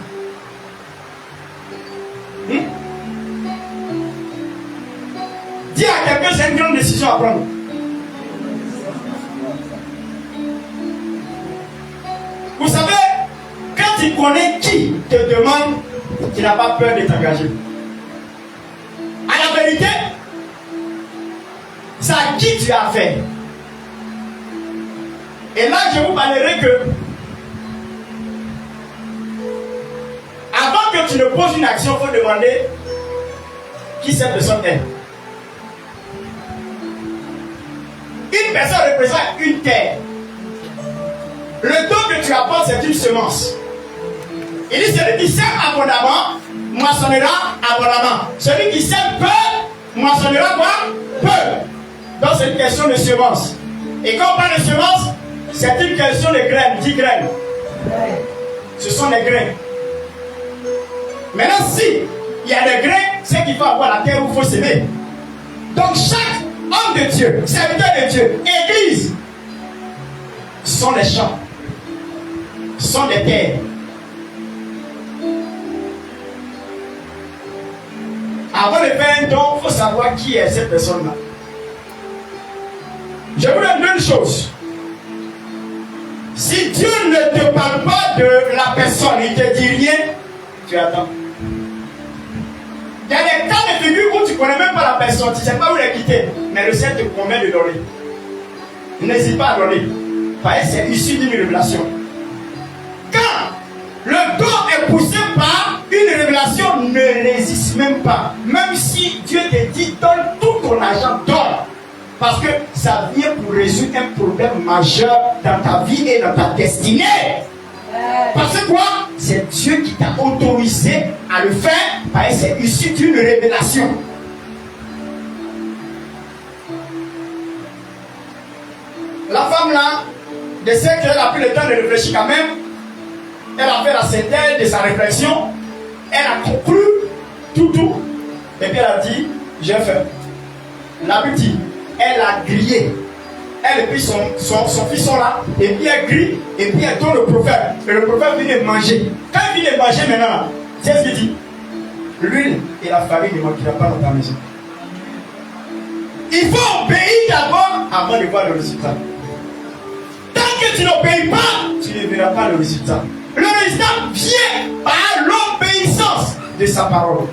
Dis à quelqu'un, c'est une grande décision à prendre. Vous savez, quand tu connais qui te demande, tu n'as pas peur de t'engager. À la vérité, c'est à qui tu as fait. Et là, je vous parlerai que avant que tu ne poses une action, il faut demander qui cette personne est. Une personne représente une terre. Le don que tu apportes, c'est une semence. Il dit celui qui sème abondamment, moissonnera abondamment. Celui qui sème peu, moissonnera quoi? Peu. Donc c'est une question de semence. Et quand on parle de semence, c'est une question de graines, 10 graines. Ce sont des grains. Maintenant, si il y a des grains, c'est qu'il faut avoir la terre où il faut s'aimer. Donc chaque homme de Dieu, serviteur de Dieu, église, sont des champs, sont des terres. Avant de faire un don, il faut savoir qui est cette personne-là. Je vous donne deux choses. Si Dieu ne te parle pas de la personne, il ne te dit rien, tu attends. Il y a des cas de figure où tu ne connais même pas la personne, tu ne sais pas où elle est quittée, mais le ciel te promet de donner. N'hésite pas à donner, parce que c'est issu d'une révélation. Quand le don est poussé par une révélation, ne résiste même pas. Même si Dieu te dit donne tout ton argent, donne. Parce que ça vient pour résoudre un problème majeur dans ta vie et dans ta destinée. Parce que quoi? C'est Dieu qui t'a autorisé à le faire parce que c'est issu d'une révélation. La femme là, de ce qu'elle a pris le temps de réfléchir quand même, elle a fait la synthèse de sa réflexion, elle a conclu tout, et puis elle a dit, j'ai fait. La Bible dit, elle a grillé. Elle et puis son fils sont là, et puis elle grille, et puis elle donne le prophète. Et le prophète vient de manger. Quand il vient de manger maintenant, c'est ce qu'il dit. L'huile et la farine ne manqueront pas dans ta maison. Il faut obéir d'abord avant de voir le résultat. Tant que tu n'obéis pas, tu ne verras pas le résultat. Le résultat vient par l'obéissance de sa parole.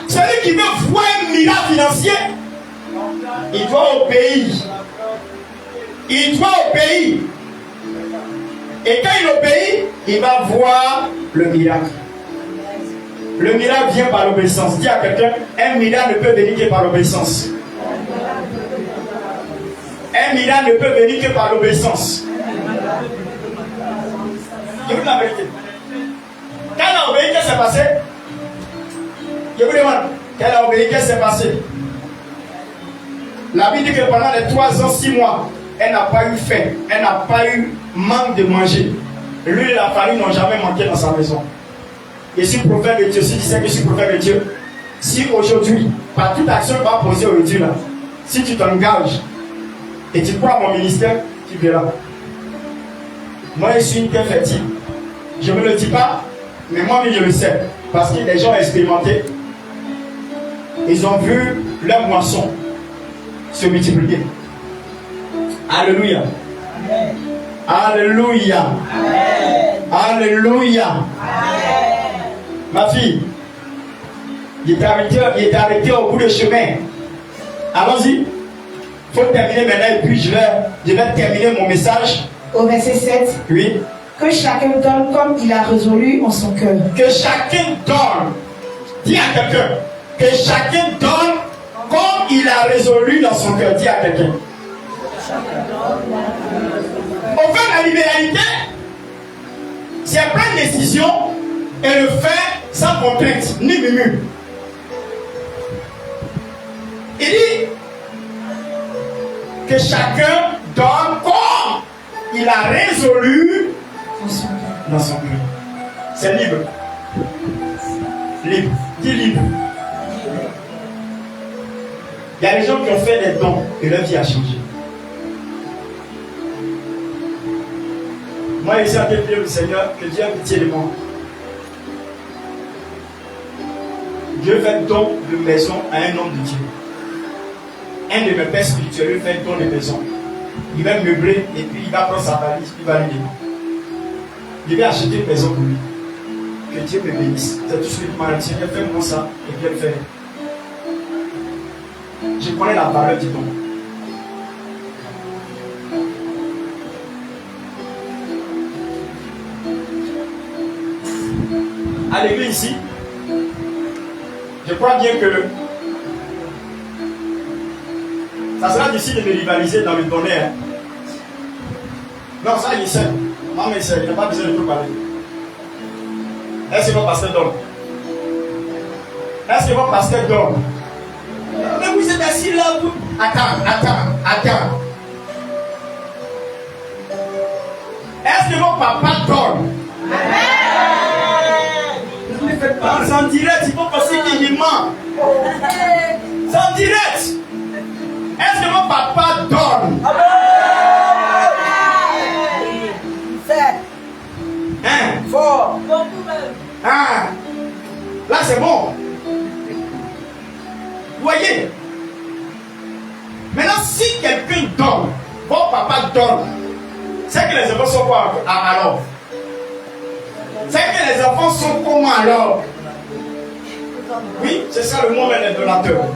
Celui qui veut voir un miracle financier, il doit obéir. Il doit obéir. Et quand il obéit, il va voir le miracle. Le miracle vient par l'obéissance. Dis à quelqu'un, un miracle ne peut venir que par l'obéissance. Un miracle ne peut venir que par l'obéissance. Je vous dis la vérité. Quand elle a obéi, qu'est-ce qui s'est passé? Je vous demande, quand elle a obéi, qu'est-ce qui s'est passé? La Bible dit que pendant les 3 ans, 6 mois, elle n'a pas eu faim, elle n'a pas eu manque de manger. L'huile et la farine n'ont jamais manqué dans sa maison. Je suis prophète de Dieu. Si tu sais que je suis prophète de Dieu, si aujourd'hui, par toute action que va poser aujourd'hui là, si tu t'engages et tu crois à mon ministère, tu verras. Moi, je suis une terre fertile. Je ne me le dis pas, mais moi-même je le sais. Parce que les gens ont expérimenté. Ils ont vu leur moisson se multiplier. Alléluia. Amen. Alléluia. Amen. Alléluia. Amen. Ma fille, il est arrêté au bout du chemin. Allons-y. Il faut terminer maintenant et puis je vais terminer mon message. Au verset 7. Oui. Que chacun donne comme il a résolu en son cœur. Que chacun donne. Dis à quelqu'un. Que chacun donne comme il a résolu dans son cœur. Dis à quelqu'un. Au fait, la libéralité, c'est prendre une décision et le faire sans contrainte ni murmure. Il dit que chacun donne comme il a résolu dans son cœur. C'est libre. Libre. Dis libre. Il y a des gens qui ont fait des dons et leur vie a changé. Moi, je suis en train de prier au Seigneur que Dieu ait pitié de moi. Dieu fait don de maison à un homme de Dieu. Un de mes pères spirituels lui fait don de maison. Il va meubler et puis il va prendre sa valise, il va lui dire. Je vais acheter une maison pour lui. Que Dieu me bénisse. C'est tout ce que je me Seigneur, fais-moi ça et puis elle fait. Je connais la valeur du don. À l'église ici, je crois bien que ça sera difficile de me rivaliser dans le donner. Hein. Non, ça il sait. Non, mais il n'a pas besoin de tout parler. Est-ce que votre pasteur donne? Est-ce que votre pasteur donne? Mais vous êtes assis là, vous. Attends. Est-ce que votre papa donne? Ne faites pas en direct, il faut passer qu'il ment. C'est en direct. Est-ce que mon papa donne? Hein? Fort. Ah. Là c'est bon. Vous voyez? Maintenant si quelqu'un donne, votre papa donne, C'est que les enfants sont quoi alors? C'est que les enfants sont comment alors? Oui, c'est ça le mot, les donateurs.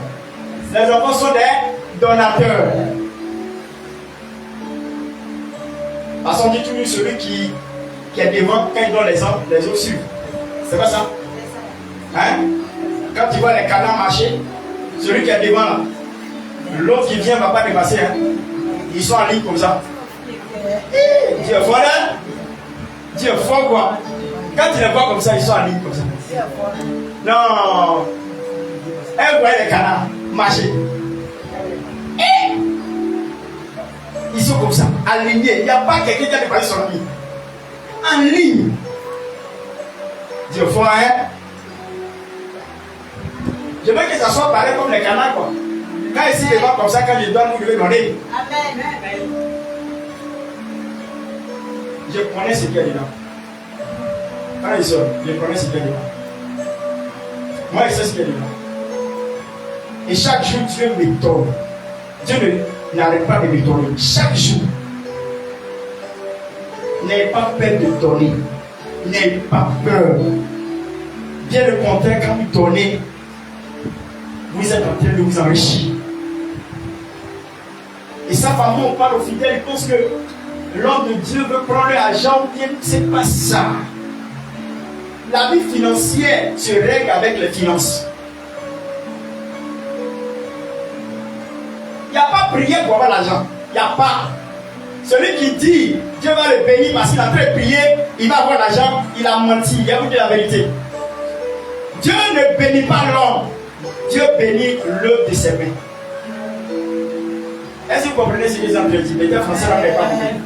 Les enfants sont des donateurs. Parce qu'on dit toujours celui qui est devant, quand il donne les autres suivent. C'est pas ça? Hein? Quand tu vois les canards marcher, celui qui est devant là, l'autre qui vient ne va pas dépasser. Hein? Ils sont en ligne comme ça. Dieu fort là? Dieu fort quoi? Quand tu les vois comme ça, ils sont en ligne comme ça. Non. Elle voit les canards marcher. Ils sont comme ça, alignés. Il n'y a pas quelqu'un qui a dépassé son ami. En ligne. Dieu fort, hein? Je veux que ça soit pareil comme les canards quoi. Quand ici les gens comme ça, quand je donne, vous devez donner. Amen. Je connais ce qu'il y a dedans. Quand ils sont, je connais ce qu'il y a dedans. Moi, je sais ce qu'il y a dedans. Et chaque jour, Dieu me donne. Dieu n'arrête pas de me donner. Chaque jour. N'ayez pas peur de donner. N'ayez pas peur. Bien le contraire, quand vous donnez, vous êtes en train de vous enrichir. Et ça, vraiment, on parle aux fidèles, ils pensent que l'homme de Dieu veut prendre l'argent, bien, c'est pas ça. La vie financière se règle avec les finances. Il n'y a pas prier pour avoir l'argent. Il n'y a pas. Celui qui dit Dieu va le bénir parce qu'il a très prié, il va avoir l'argent, il a menti. Il a vous dit la vérité. Dieu ne bénit pas l'homme. Dieu bénit l'œuvre de ses mains. Est-ce que vous comprenez ce que les Anglais disent? Les Français n'en pas compris.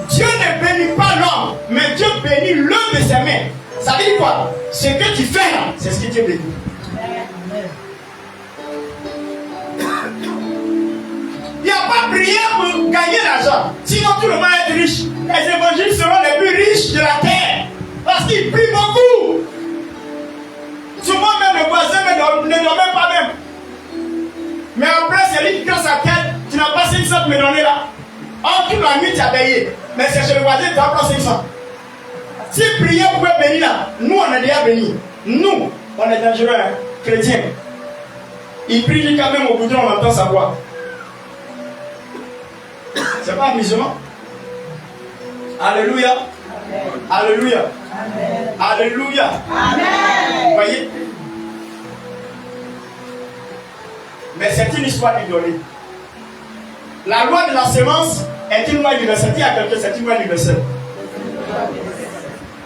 Dieu ne bénit pas l'homme, mais Dieu bénit l'œuvre de ses mains. Ça veut dire quoi? Ce que tu fais là, c'est ce que Dieu bénit. Il n'y a pas prié pour gagner l'argent. Sinon tout le monde est riche. Les évangiles seront les plus riches de la terre. Parce qu'ils prient beaucoup. Souvent même le voisin ne dort même pas même. Mais après c'est lui qui casse sa tête. Tu n'as pas 500 pour me donner là. En toute la nuit tu as payé. Mais c'est chez le voisin tu n'as pas 500. Si prier pouvait bénir là, nous on est déjà bénis. Nous, on est dangereux, hein, chrétiens. Il prie quand même au bout on entend sa voix. C'est pas musulman. Alléluia. Amen. Alléluia. Amen. Alléluia. Amen. Vous voyez? Mais c'est une histoire du donner. La loi de la semence est une loi universelle. Dis à quelqu'un, c'est une loi universelle.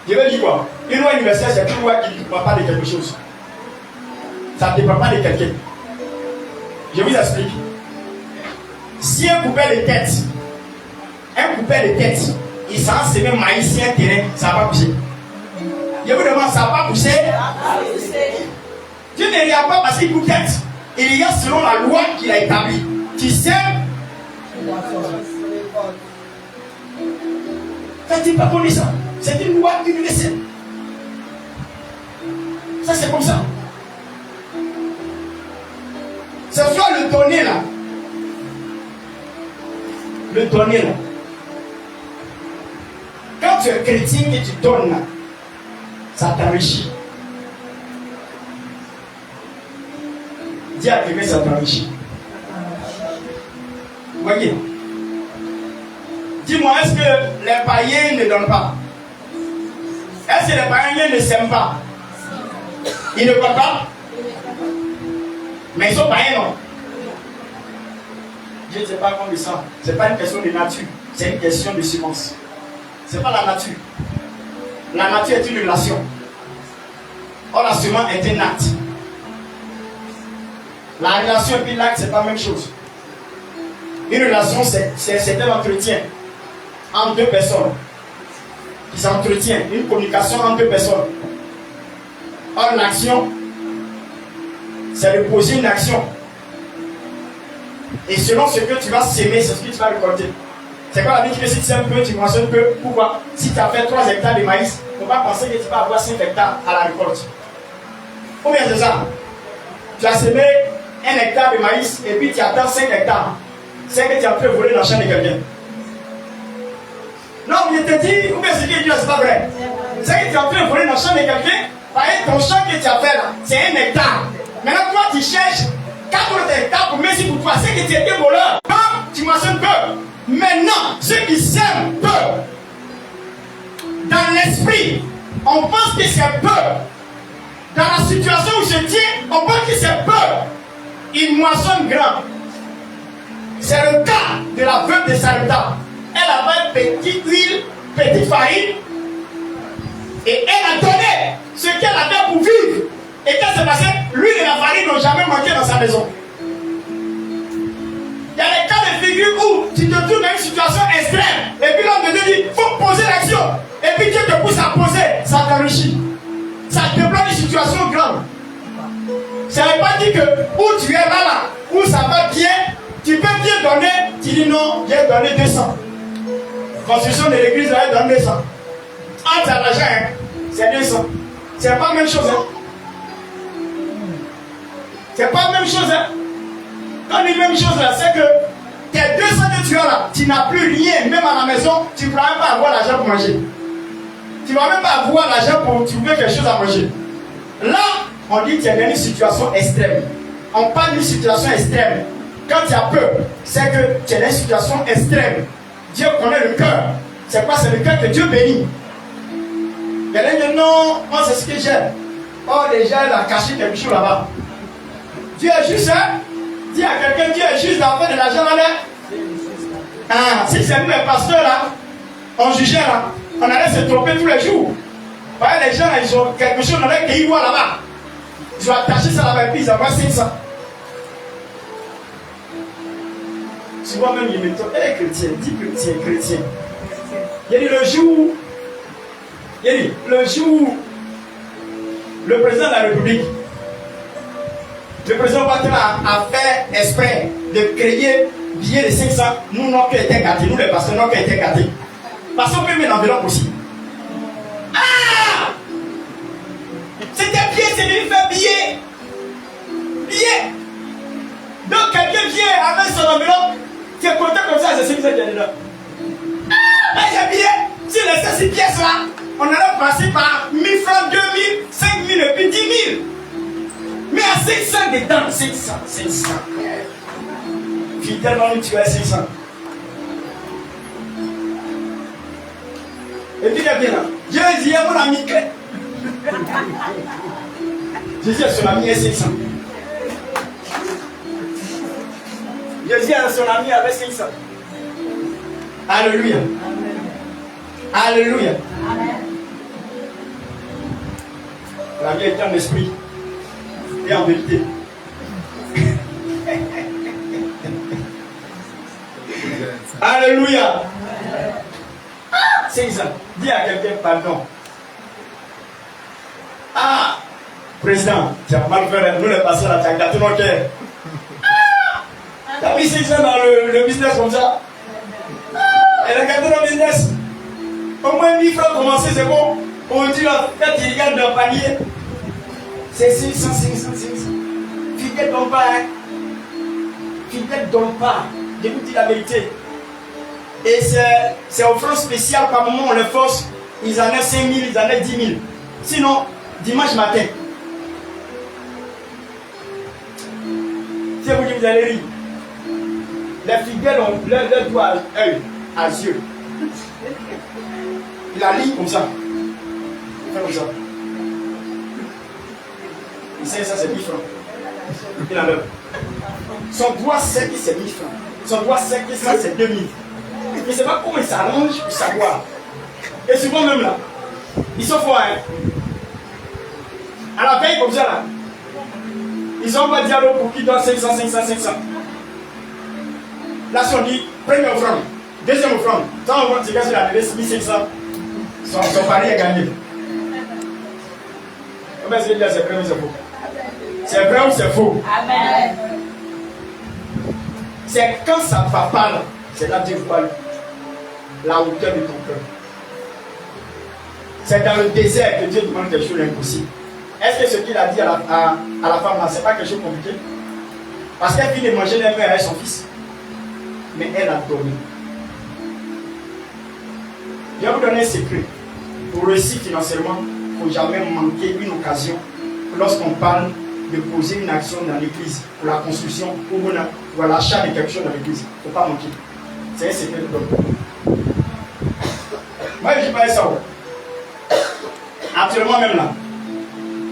Je veux dire quoi? Une loi universelle, c'est une loi qui ne dépend pas de quelque chose. Ça ne dépend pas de quelqu'un. Je vous explique. Si un coupait les têtes, il s'en sait même maïs sur un terrain, ça ne va pas pousser. Je vous demande, ça ne va pas pousser? Dieu ne regarde pas parce qu'il coupe tête. Il regarde selon la loi qu'il a établie. Tu sais, faites-il pas connaître ça? C'est une loi universelle. Ça, c'est comme ça. C'est soit le donner là. Le donner là. Quand tu es chrétien et tu donnes là, ça t'enrichit. Dis à quelqu'un, ça t'enrichit. Vous voyez? Dis-moi, est-ce que les païens ne donnent pas? Est-ce que les païens ne s'aiment pas? Ils ne croient pas? Mais ils sont païens, non? Dieu ne sait pas comment il sent. Ce n'est pas une question de nature, c'est une question de semence. Ce n'est pas la nature. La nature est une relation. Or, la semence est un acte. La relation et puis l'acte, ce n'est pas la même chose. Une relation, c'est un entretien entre deux personnes qui s'entretiennent, une communication entre deux personnes. Or, l'action, c'est de poser une action. Et selon ce que tu vas s'aimer, c'est ce que tu vas récolter. C'est quoi la vie qui dit si tu sèmes peu, tu mentionnes peu? Pourquoi? Si tu as fait 3 hectares de maïs, il ne faut pas penser que tu vas avoir 5 hectares à la récolte. Combien c'est ça? Tu as semé 1 hectare de maïs et puis tu attends 5 hectares. C'est que tu as fait voler dans le champ de quelqu'un. Non, je te dis, ou bien ce qu'il dit là, c'est pas vrai. C'est que tu es en train de voler dans le champ de quelqu'un, par exemple, ton champ que tu as fait là, c'est 1 hectare. Maintenant, toi, tu cherches 4 autres hectares pour mettre pour toi. C'est que tu étais voleur. Non, tu mentionnes peu. Maintenant, ceux qui s'aiment peu, dans l'esprit, on pense que c'est peu. Dans la situation où je tiens, on pense que c'est peu. Il moissonne grand. C'est le cas de la veuve de Sarepta. Elle avait petite huile, petite farine, et elle a donné ce qu'elle avait pour vivre. Et qu'est-ce qui s'est passé? L'huile et la farine n'ont jamais manqué dans sa maison. Il y a des cas de figure où tu te trouves dans une situation extrême, et puis l'homme te dit, il faut poser l'action. Et puis Dieu te pousse à poser, ça t'enrichit. Ça te débloque une situation grande. Ça ne veut pas dire que où tu es là, où ça va bien, tu peux bien donner, tu dis non, j'ai donné 200. Construction de l'église, j'ai donné 200. Entre l'argent, hein, c'est 200. C'est pas la même chose. Hein. C'est pas la même chose. Hein. Quand on dit la même chose là, c'est que tes 200 que tu as là, tu n'as plus rien, même à la maison, tu ne vas même pas avoir l'argent pour manger. Tu ne vas même pas avoir l'argent pour trouver quelque chose à manger. Là, on dit que tu es dans une situation extrême. On parle d'une situation extrême. Quand tu as peur, c'est que tu es dans une situation extrême. Dieu connaît le cœur. C'est quoi? C'est le cœur que Dieu bénit. Quelqu'un dit non, moi c'est ce que j'aime. Oh, déjà, il a caché quelque chose là-bas. Dieu est juste, hein? Dis à quelqu'un, Dieu est juste d'en faire de l'argent là. Ah, si c'est nous les pasteurs là, on jugeait là, on allait se tromper tous les jours. Voyez, les gens là, ils ont quelque chose dans leur pays là-bas. Ils ont attaché ça là-bas et puis ils envoient 500. Souvent même, ils me disent, hé chrétien, dis chrétien, chrétien. Il y a dit le jour où le président de la République, le président Ouattara a fait exprès de créer billets de 500, nous n'avons qu'à été gâtés, nous les pasteurs n'avons qu'à été gâtés. Parce qu'on peut mettre l'enveloppe aussi. Ah! C'était bien, c'est de lui faire billet. Billet. Donc quelqu'un vient avec son enveloppe, tu es content comme ça, c'est ce qui s'est dit là. Ah! Mais j'ai billet. Si les 6 pièces là, on allait passer par 1000 francs, 2000, 5000 et puis 10 000. Mais à 500 dedans, 500. Fidèlement, tu as 500. Et puis, il y a bien là. Dieu dit, mon ami, Jésus à son ami est 500. Jésus à son ami avec 500. Alléluia. Alléluia. La vie est en esprit et en vérité. Alléluia. 500. Dis à quelqu'un pardon. Ah, président, tu as mal fait. Nous les pasteurs là, tu as gâté nos cœurs. Tu as mis 500 dans le business comme ça. Elle a gâté nos business. Au moins 1000 francs commencer, c'est bon. On dit là, quand tu regardes dans le panier, c'est 500. Fidèle donc pas, hein. Fidèle donc pas. Je vous dis la vérité. Et c'est offrande spéciale par moment, on les force. Ils en ont 5 000, ils en ont 10 000. Sinon, dimanche matin, si vous dites, vous allez rire. Les fidèles ont leur doigt à œil, à yeux. Il a ligne comme ça. Il fait comme ça. Il sait ça, c'est 1000 francs. Il enlève. Son doigt sait que c'est 1000 francs. Son doigt sait que ça, c'est 2000. Il ne sait pas comment il s'arrange pour savoir. Et souvent même là, ils sont forts. Hein? À la veille comme ça là, ils envoient dialogue pour qui donne 500. Là, si on dit première offrande, deuxième offrande, tant on voit que c'est la 1500, son pari est gagné. Comment est-ce que c'est vrai ou c'est faux? C'est vrai ou c'est faux? Amen. C'est quand ça ne va pas là, c'est là que Dieu voit la hauteur de ton cœur. C'est dans le désert que Dieu demande quelque chose d'impossible. Est-ce que ce qu'il a dit à la femme là, c'est pas quelque chose de compliqué? Parce qu'elle finit de manger les mères avec son fils. Mais elle a donné. Je vais vous donner un secret. Pour réussir financièrement, il ne faut jamais manquer une occasion lorsqu'on parle de poser une action dans l'église pour la construction ou pour l'achat de quelque chose dans l'église. Il ne faut pas manquer. C'est un secret de l'homme. Moi, je dis pas ça. Actuellement, même là,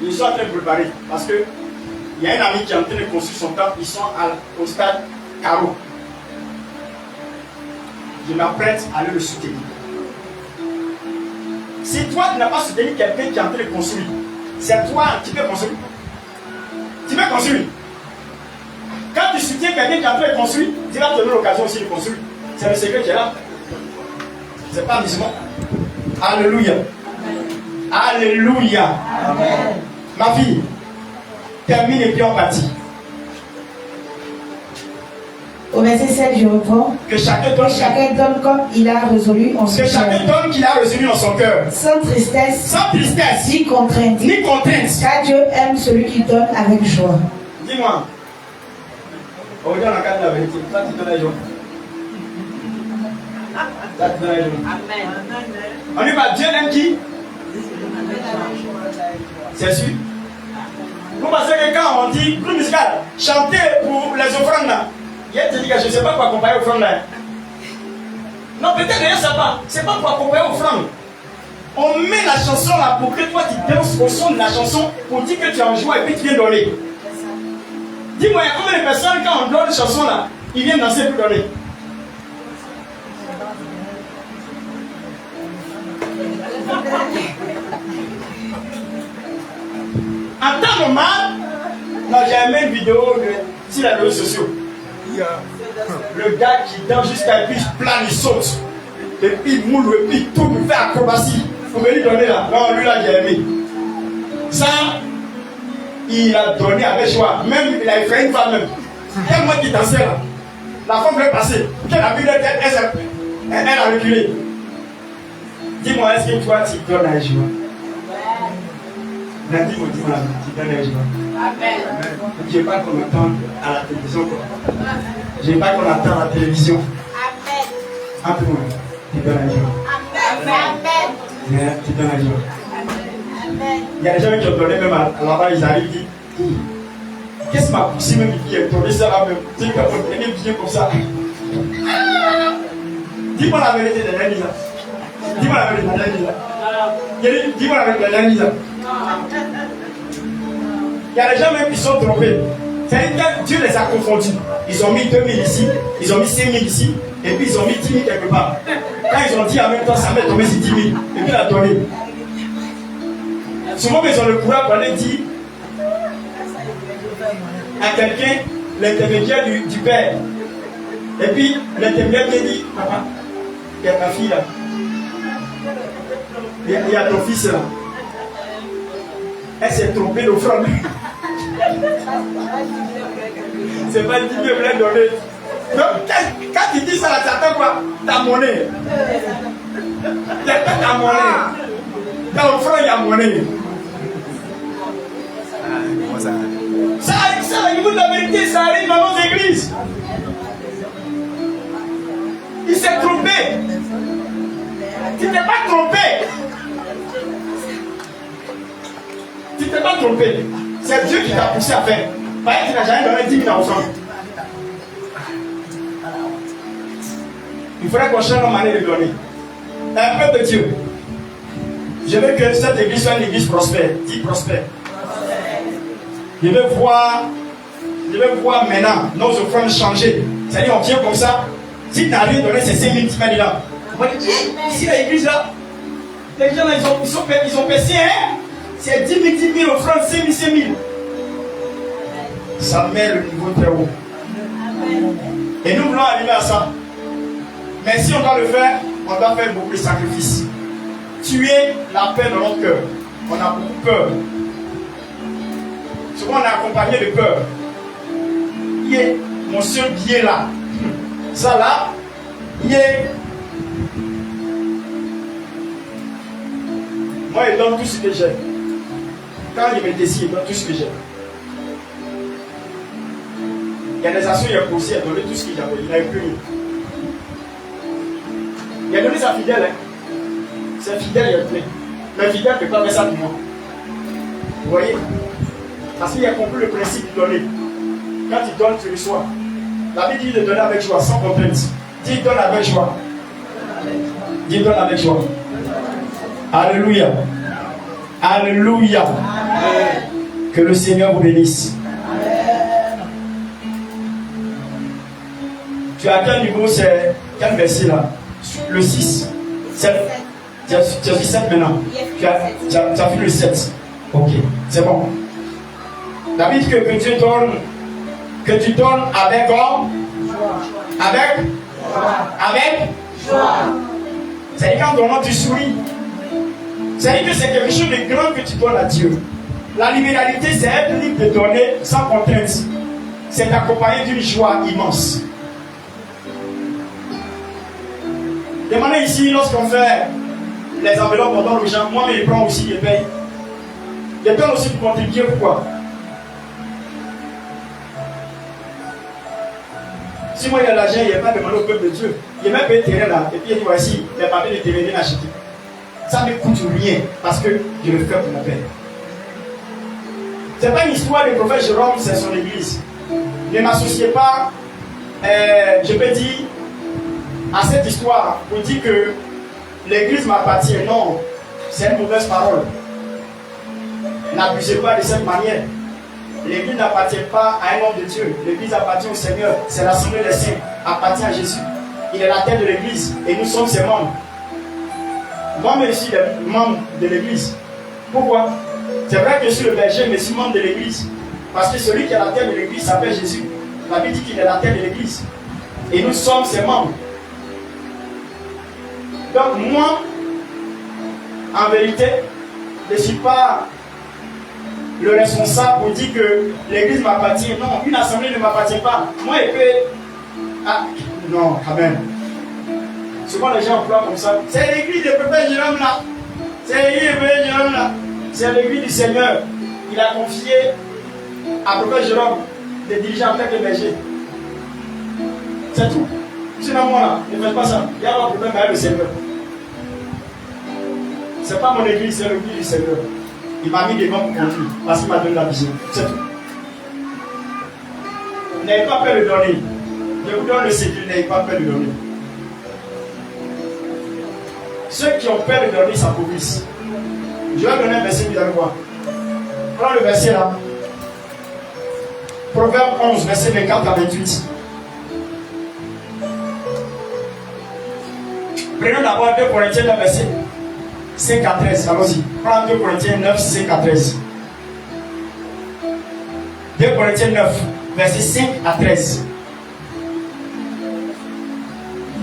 ils sont en train de préparer parce que il y a un ami qui est en train de construire son temple. Ils sont au stade carreau. Je m'apprête à aller le soutenir. Si toi, tu n'as pas soutenu quelqu'un qui est en train de construire, c'est toi qui peux construire. Tu peux construire. Quand tu soutiens quelqu'un qui est en train de construire, tu vas te donner l'occasion aussi de construire. C'est le secret qui est là. C'est pas musulman. Alléluia. Alléluia. Amen. Ma fille, termine et puis on partit. Au verset 7, je reprends. Que chacun Que donne, chacun donne comme il a résolu en son que chacun cœur. donne qu'il a résolu dans son cœur. Sans tristesse, Sans tristesse, ni contrainte. ni contrainte. Car Dieu aime celui qui donne avec joie. Dis-moi. On regarde la carte de la vérité. Ça, tu donnes la joie. Ça, tu donnes la joie. Amen. On y va. Dieu aime qui? C'est sûr. Vous pensez que quand on dit groupe musical, chanter pour les offrandes là, il y a des gens que je ne sais pas pour accompagner aux offrandes là. Non, peut-être d'ailleurs ça va. C'est pas pour accompagner aux offrandes. On met la chanson là pour que toi tu danses au son de la chanson pour dire que tu es en joie et puis tu viens donner. Dis-moi, il y a combien de personnes quand on donne une chanson là, ils viennent danser pour donner? En temps normal, non, j'ai aimé une vidéo sur les réseaux sociaux. Le gars qui danse jusqu'à puis il plane, il saute. Et puis il moule, et puis il tourne, il fait acrobatie. Faut me lui donner là. Non, lui là, j'ai aimé. Ça, il a donné avec joie. Même, il a fait une femme même. Et moi qui dansais là. La femme voulait passer. Qu'elle a vu la tête, elle a reculé. Dis-moi, est-ce que toi, tu donnes avec joie? Dis-moi, tu donnes avec joie. Amen. Je ne veux pas qu'on attende à la télévision. Je ne veux pas qu'on attende à la télévision. Amen. Appelle-moi. Tu donnes avec joie. Amen. Tu donnes avec joie. Amen. Il y a des gens qui ont donné même là-bas, ils arrivent, ils disent qu'est-ce qui m'a poussé même qui est tombé ça là même? Tu sais qu'on donne bien comme ça. Dis-moi la vérité de la Lisa. Dis-moi la vérité de la Lisa. Dis-moi la vérité de la Lisa. Il y a des gens même qui sont trompés. C'est-à-dire que Dieu les a confondus. Ils ont mis 2000 ici, ils ont mis 5000 ici, et puis ils ont mis 10 000 quelque part. Quand ils ont dit en même temps, ça m'est tombé sur 10 000, et puis il a donné. Souvent, ils ont le courage pour aller dire à quelqu'un, l'intermédiaire du père. Et puis, l'intermédiaire qui dit, papa, il y a ta fille là. Il y a ton fils là. Elle s'est trompée d'offrande. C'est pas 10 000 que donner. Donc, quand tu dis ça, là, tu attends quoi? Ta monnaie. Tu attends ta monnaie. Dans l'offrande, il y a monnaie. Ça, il vous la vérité, ça arrive dans nos églises. Il s'est trompé. Tu t'es pas trompé. Tu t'es pas trompé. C'est Dieu qui t'a poussé à faire. Par exemple, tu n'as jamais donné 10 000 à offrande. Il faudrait qu'on change nos manières de donner. Un peuple de Dieu. Je veux que cette église soit une église prospère. Dis prospère. Je veux voir maintenant nos offrandes changer. C'est-à-dire, on vient comme ça. Si tu n'as rien donné, c'est 5 000 petits là. On va dire, ici, l'église là, les gens là, ils ont baissé, hein? C'est 10 000, 10 000 offrandes, 5 000, 5 000. Ça met le niveau très haut. Et nous voulons arriver à ça. Mais si on doit le faire, on doit faire beaucoup de sacrifices. Tuer la paix dans notre cœur. On a beaucoup peur. Souvent on est accompagné de peur. Mon seul billet là. Ça là. Moi il donne tout ce que j'ai. Quand il me décide, il donne tout ce que j'ai. Il y a des actions, il a posé, il a donné tout ce qu'il avait. Il n'a plus rien. Il a donné sa fidèle. Hein. C'est fidèle, il est plein. Mais fidèle ne peut pas faire ça du moi. Vous voyez? Parce qu'il a compris le principe de donner. Quand il donne, tu reçois. La Bible dit de donner avec joie, sans contrainte. Dis donne avec joie. Dis donne avec joie. Alléluia. Alléluia. Amen. Que le Seigneur vous bénisse. Amen. Tu as quel niveau? C'est quel verset là? Le 6. Tu as vu 7 maintenant. Tu as vu le 7. Ok, c'est bon. David dit que Dieu donne. Que tu donnes avec quoi? Avec joie. C'est-à-dire qu'en donnant tu souris. C'est-à-dire que c'est quelque chose de grand que tu donnes à Dieu. La libéralité, c'est être libre de donner sans contrainte. C'est accompagné d'une joie immense. Demandez ici, lorsqu'on fait les enveloppes, on donne aux gens. Moi, je prends aussi, je paye. Je donne aussi pour contribuer. Pourquoi? Si moi il y a l'argent, il n'y a pas demandé au peuple de Dieu. Il a même payé le terrain là. Et puis il dit voici, les papiers de terrain, viennent acheter. Ça ne me coûte rien parce que je le fais pour mon père. Ce n'est pas une histoire du prophète Jérôme, c'est son église. Ne m'associez pas, je peux dire, à cette histoire pour dire que l'église m'appartient. Non, c'est une mauvaise parole. N'abusez pas de cette manière. L'église n'appartient pas à un homme de Dieu. L'église appartient au Seigneur. C'est l'assemblée des saints. Appartient à Jésus. Il est la tête de l'église et nous sommes ses membres. Moi-même, je suis membre de l'église. Pourquoi? C'est vrai que je suis le berger, mais je suis membre de l'église. Parce que celui qui est la tête de l'église s'appelle Jésus. La Bible dit qu'il est la tête de l'église. Et nous sommes ses membres. Donc, moi, en vérité, je ne suis pas le responsable pour dire que l'église m'appartient. Non, une assemblée ne m'appartient pas. Moi, je peux. Ah, non, quand même. Souvent, les gens emploient comme ça. C'est l'église du prophète Jérôme là. C'est l'église du prophète Jérôme là. C'est l'église du Seigneur. Il a confié à prophète Jérôme de diriger en tant que berger. C'est tout. Sinon, moi là, ne faites pas ça. Il y a un problème avec le Seigneur. Ce n'est pas mon église, c'est l'église du Seigneur. Il m'a mis devant pour conduire parce qu'il m'a donné la vision. C'est tout. N'ayez pas peur de donner. Je vous donne le secret, n'ayez pas peur de donner. Ceux qui ont peur de donner s'appauvrissent. Je vais donner un verset, vous allez voir. Prends le verset là. Proverbe 11, verset 24 à 28. Prenons d'abord 2 Corinthiens, le verset 5 à 13. Allons-y. Prends 2 Corinthiens 9, 5 à 13. 2 Corinthiens 9, verset 5 à 13.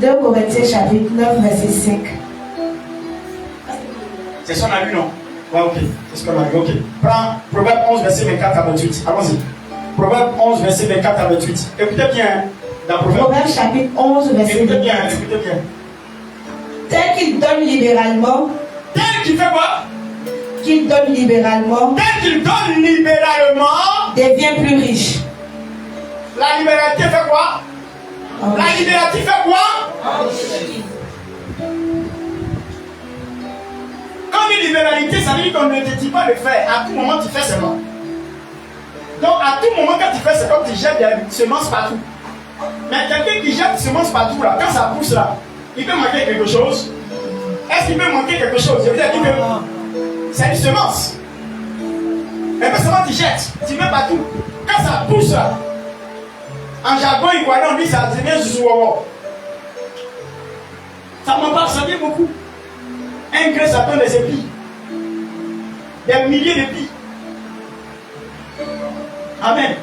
2 Corinthiens chapitre 9, verset 5. C'est ce qu'on a lu, non? Ouais, ok. C'est ce qu'on a lu, ok. Prends Proverbe 11, verset 24 à 28. Allons-y. Proverbe 11, verset 24 à 28. Écoutez bien. Dans Proverbe chapitre 11, verset 24. Écoutez bien, écoutez bien. Tel qu'il donne libéralement. Tel qu'il fait quoi? Qu'il donne libéralement. Tel qu'il donne libéralement. Devient plus riche. La libéralité fait quoi? La libéralité fait quoi? Quand une libéralité, ça veut dire qu'on ne te dit pas de faire. À tout moment, tu fais seulement. Donc, à tout moment, quand tu fais, c'est comme tu jettes des semences partout. Mais quelqu'un qui jette des semences partout, là, quand ça pousse, là, il peut manquer quelque chose. Est-ce qu'il peut manquer quelque chose? Je veux dire que c'est une semence. Mais pas seulement tu jettes, tu mets partout. Quand ça pousse, là, en jargon, on dit ça devient zouzouawa. Ça m'en parle, ça vient beaucoup. Un grain, ça donne des épis. Des milliers d'épis. Amen.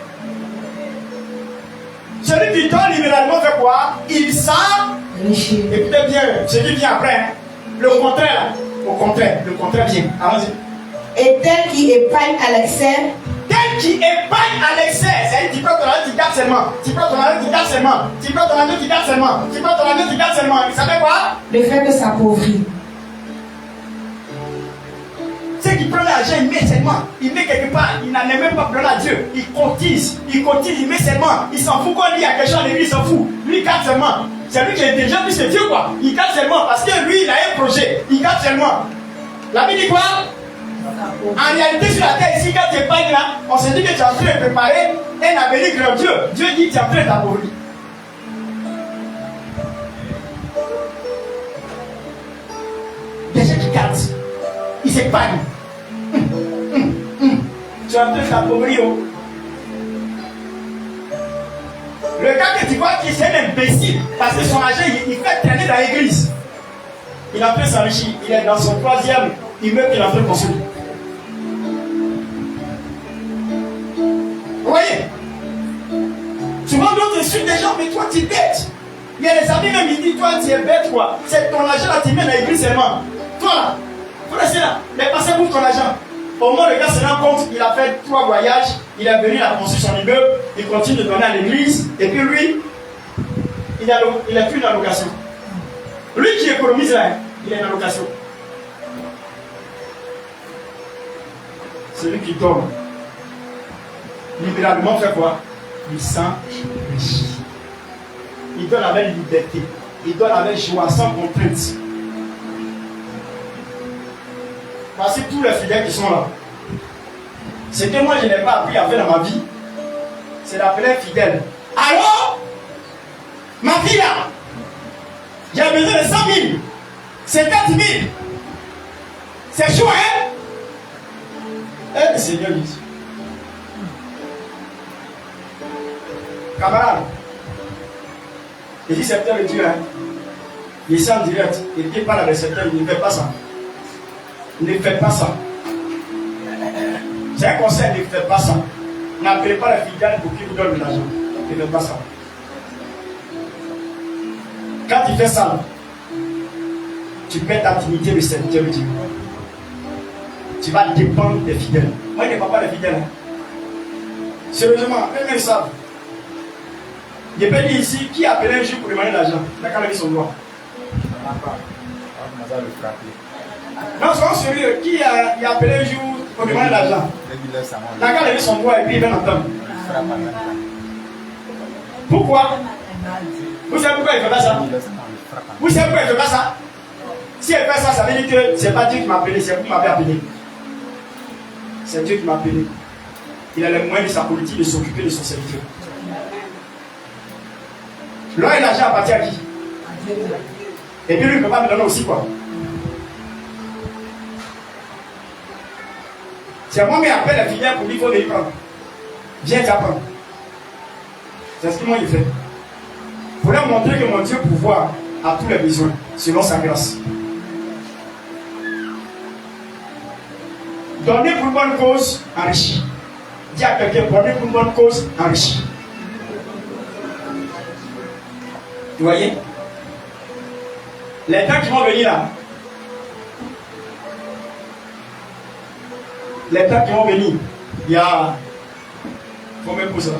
Celui qui donne libéralement fait quoi? Il s'enrichit. Écoutez bien, ce qui vient après. Hein? Le contraire. Au contraire, le contraire vient. Allons-y. Et tel qui épargne à l'excès. Tel qui épargne à l'excès. C'est-à-dire, tu prends ton argent, tu gardes seulement. Tu prends ton argent, tu gardes seulement. Tu prends ton argent, tu gardes seulement. Tu prends ton argent, tu gardes seulement. Ça fait quoi? Le fait que s'appauvrit. Ce qui qui prend l'argent, il met seulement. Il met quelque part, il n'en est même pas donné à Dieu. Il cotise, il met seulement. Il s'en fout quand il y a quelque chose en église, il s'en fout. Lui, il garde seulement. C'est lui qui est intelligent plus que Dieu, quoi. Il garde seulement parce que lui, il a un projet. Il garde seulement. La Bible dit quoi? En réalité, sur la terre, ici, quand tu épargnes là, on se dit que tu es en train de préparer un avenir grandiose. Dieu dit que tu es en train d'abourir. Des gens qui gardent, ils s'épargnent. Tu es en train d'appauvrir. Le gars que tu vois qui est un imbécile, parce que son argent, il fait traîner dans l'église. Il est en train de s'enrichir. Il est dans son 3e immeuble qu'il est en train de construire. Vous voyez? Souvent d'autres insultent des gens, mais toi tu es bête. Il y a des amis même, ils disent, toi tu es bête, quoi. C'est ton argent là, tu mets dans l'église seulement. Toi là, faut rester là. Mais passez pour ton argent. Au moins le gars se rend compte, il a fait 3 voyages, il est venu à construire son immeuble, il continue de donner à l'église, et puis lui, il est plus dans la location. Lui qui économise là, il est dans la location. Celui qui donne, libéralement fait quoi? Il s'enrichit. Il donne avec liberté, il donne avec joie, sans contrainte. Voici tous les fidèles qui sont là. Ce que moi je n'ai pas appris à faire dans ma vie, c'est d'appeler fidèle. Alors, ma fille là, j'ai besoin de 100 000, 50 000. C'est chaud, hein? Eh, le Seigneur dit. Camarade, il dit c'est le Dieu, hein? Il est en direct, il dit pas la récepteur, il ne fait pas ça. Ne faites pas ça. C'est un conseil, ne faites pas ça. N'appelez pas la fidèle pour qu'il vous donne de l'argent. Ne faites pas ça. Quand tu fais ça, tu perds ta dignité de serviteur de Dieu. Tu vas dépendre des fidèles. Moi, je ne dépends pas des fidèles. Hein. Sérieusement, eux-mêmes savent. Je peux dire ici, qui a appelé un jour pour demander de l'argent? Il n'a qu'à lever son doigt. Non, soyons sérieux. Qui a appelé un jour pour demander de l'argent? Il n'a qu'à lever son doigt et puis il va l'entendre. Pourquoi? Vous savez pourquoi il ne fait pas ça? Vous savez pourquoi il ne fait pas ça? Si elle fait ça, ça veut dire que ce n'est pas Dieu qui m'a appelé, c'est vous qui m'avez appelé. C'est Dieu qui m'a appelé. Il a les moyens de sa politique de s'occuper de son serviteur. L'or et l'argent appartient à qui? Et puis lui, il ne peut pas me donner aussi quoi? C'est moi qui appelle les filières pour dire qu'il faut les prendre. Viens t'apprendre. C'est ce que moi il fait. Pour leur montrer que mon Dieu pouvoir a tous les besoins, selon sa grâce. Donner pour une bonne cause, enrichi. Dis à quelqu'un, donner pour une bonne cause, enrichi. Vous voyez? Les temps qui vont venir là, les temps qui vont venir, il y a... Faut même pour ça.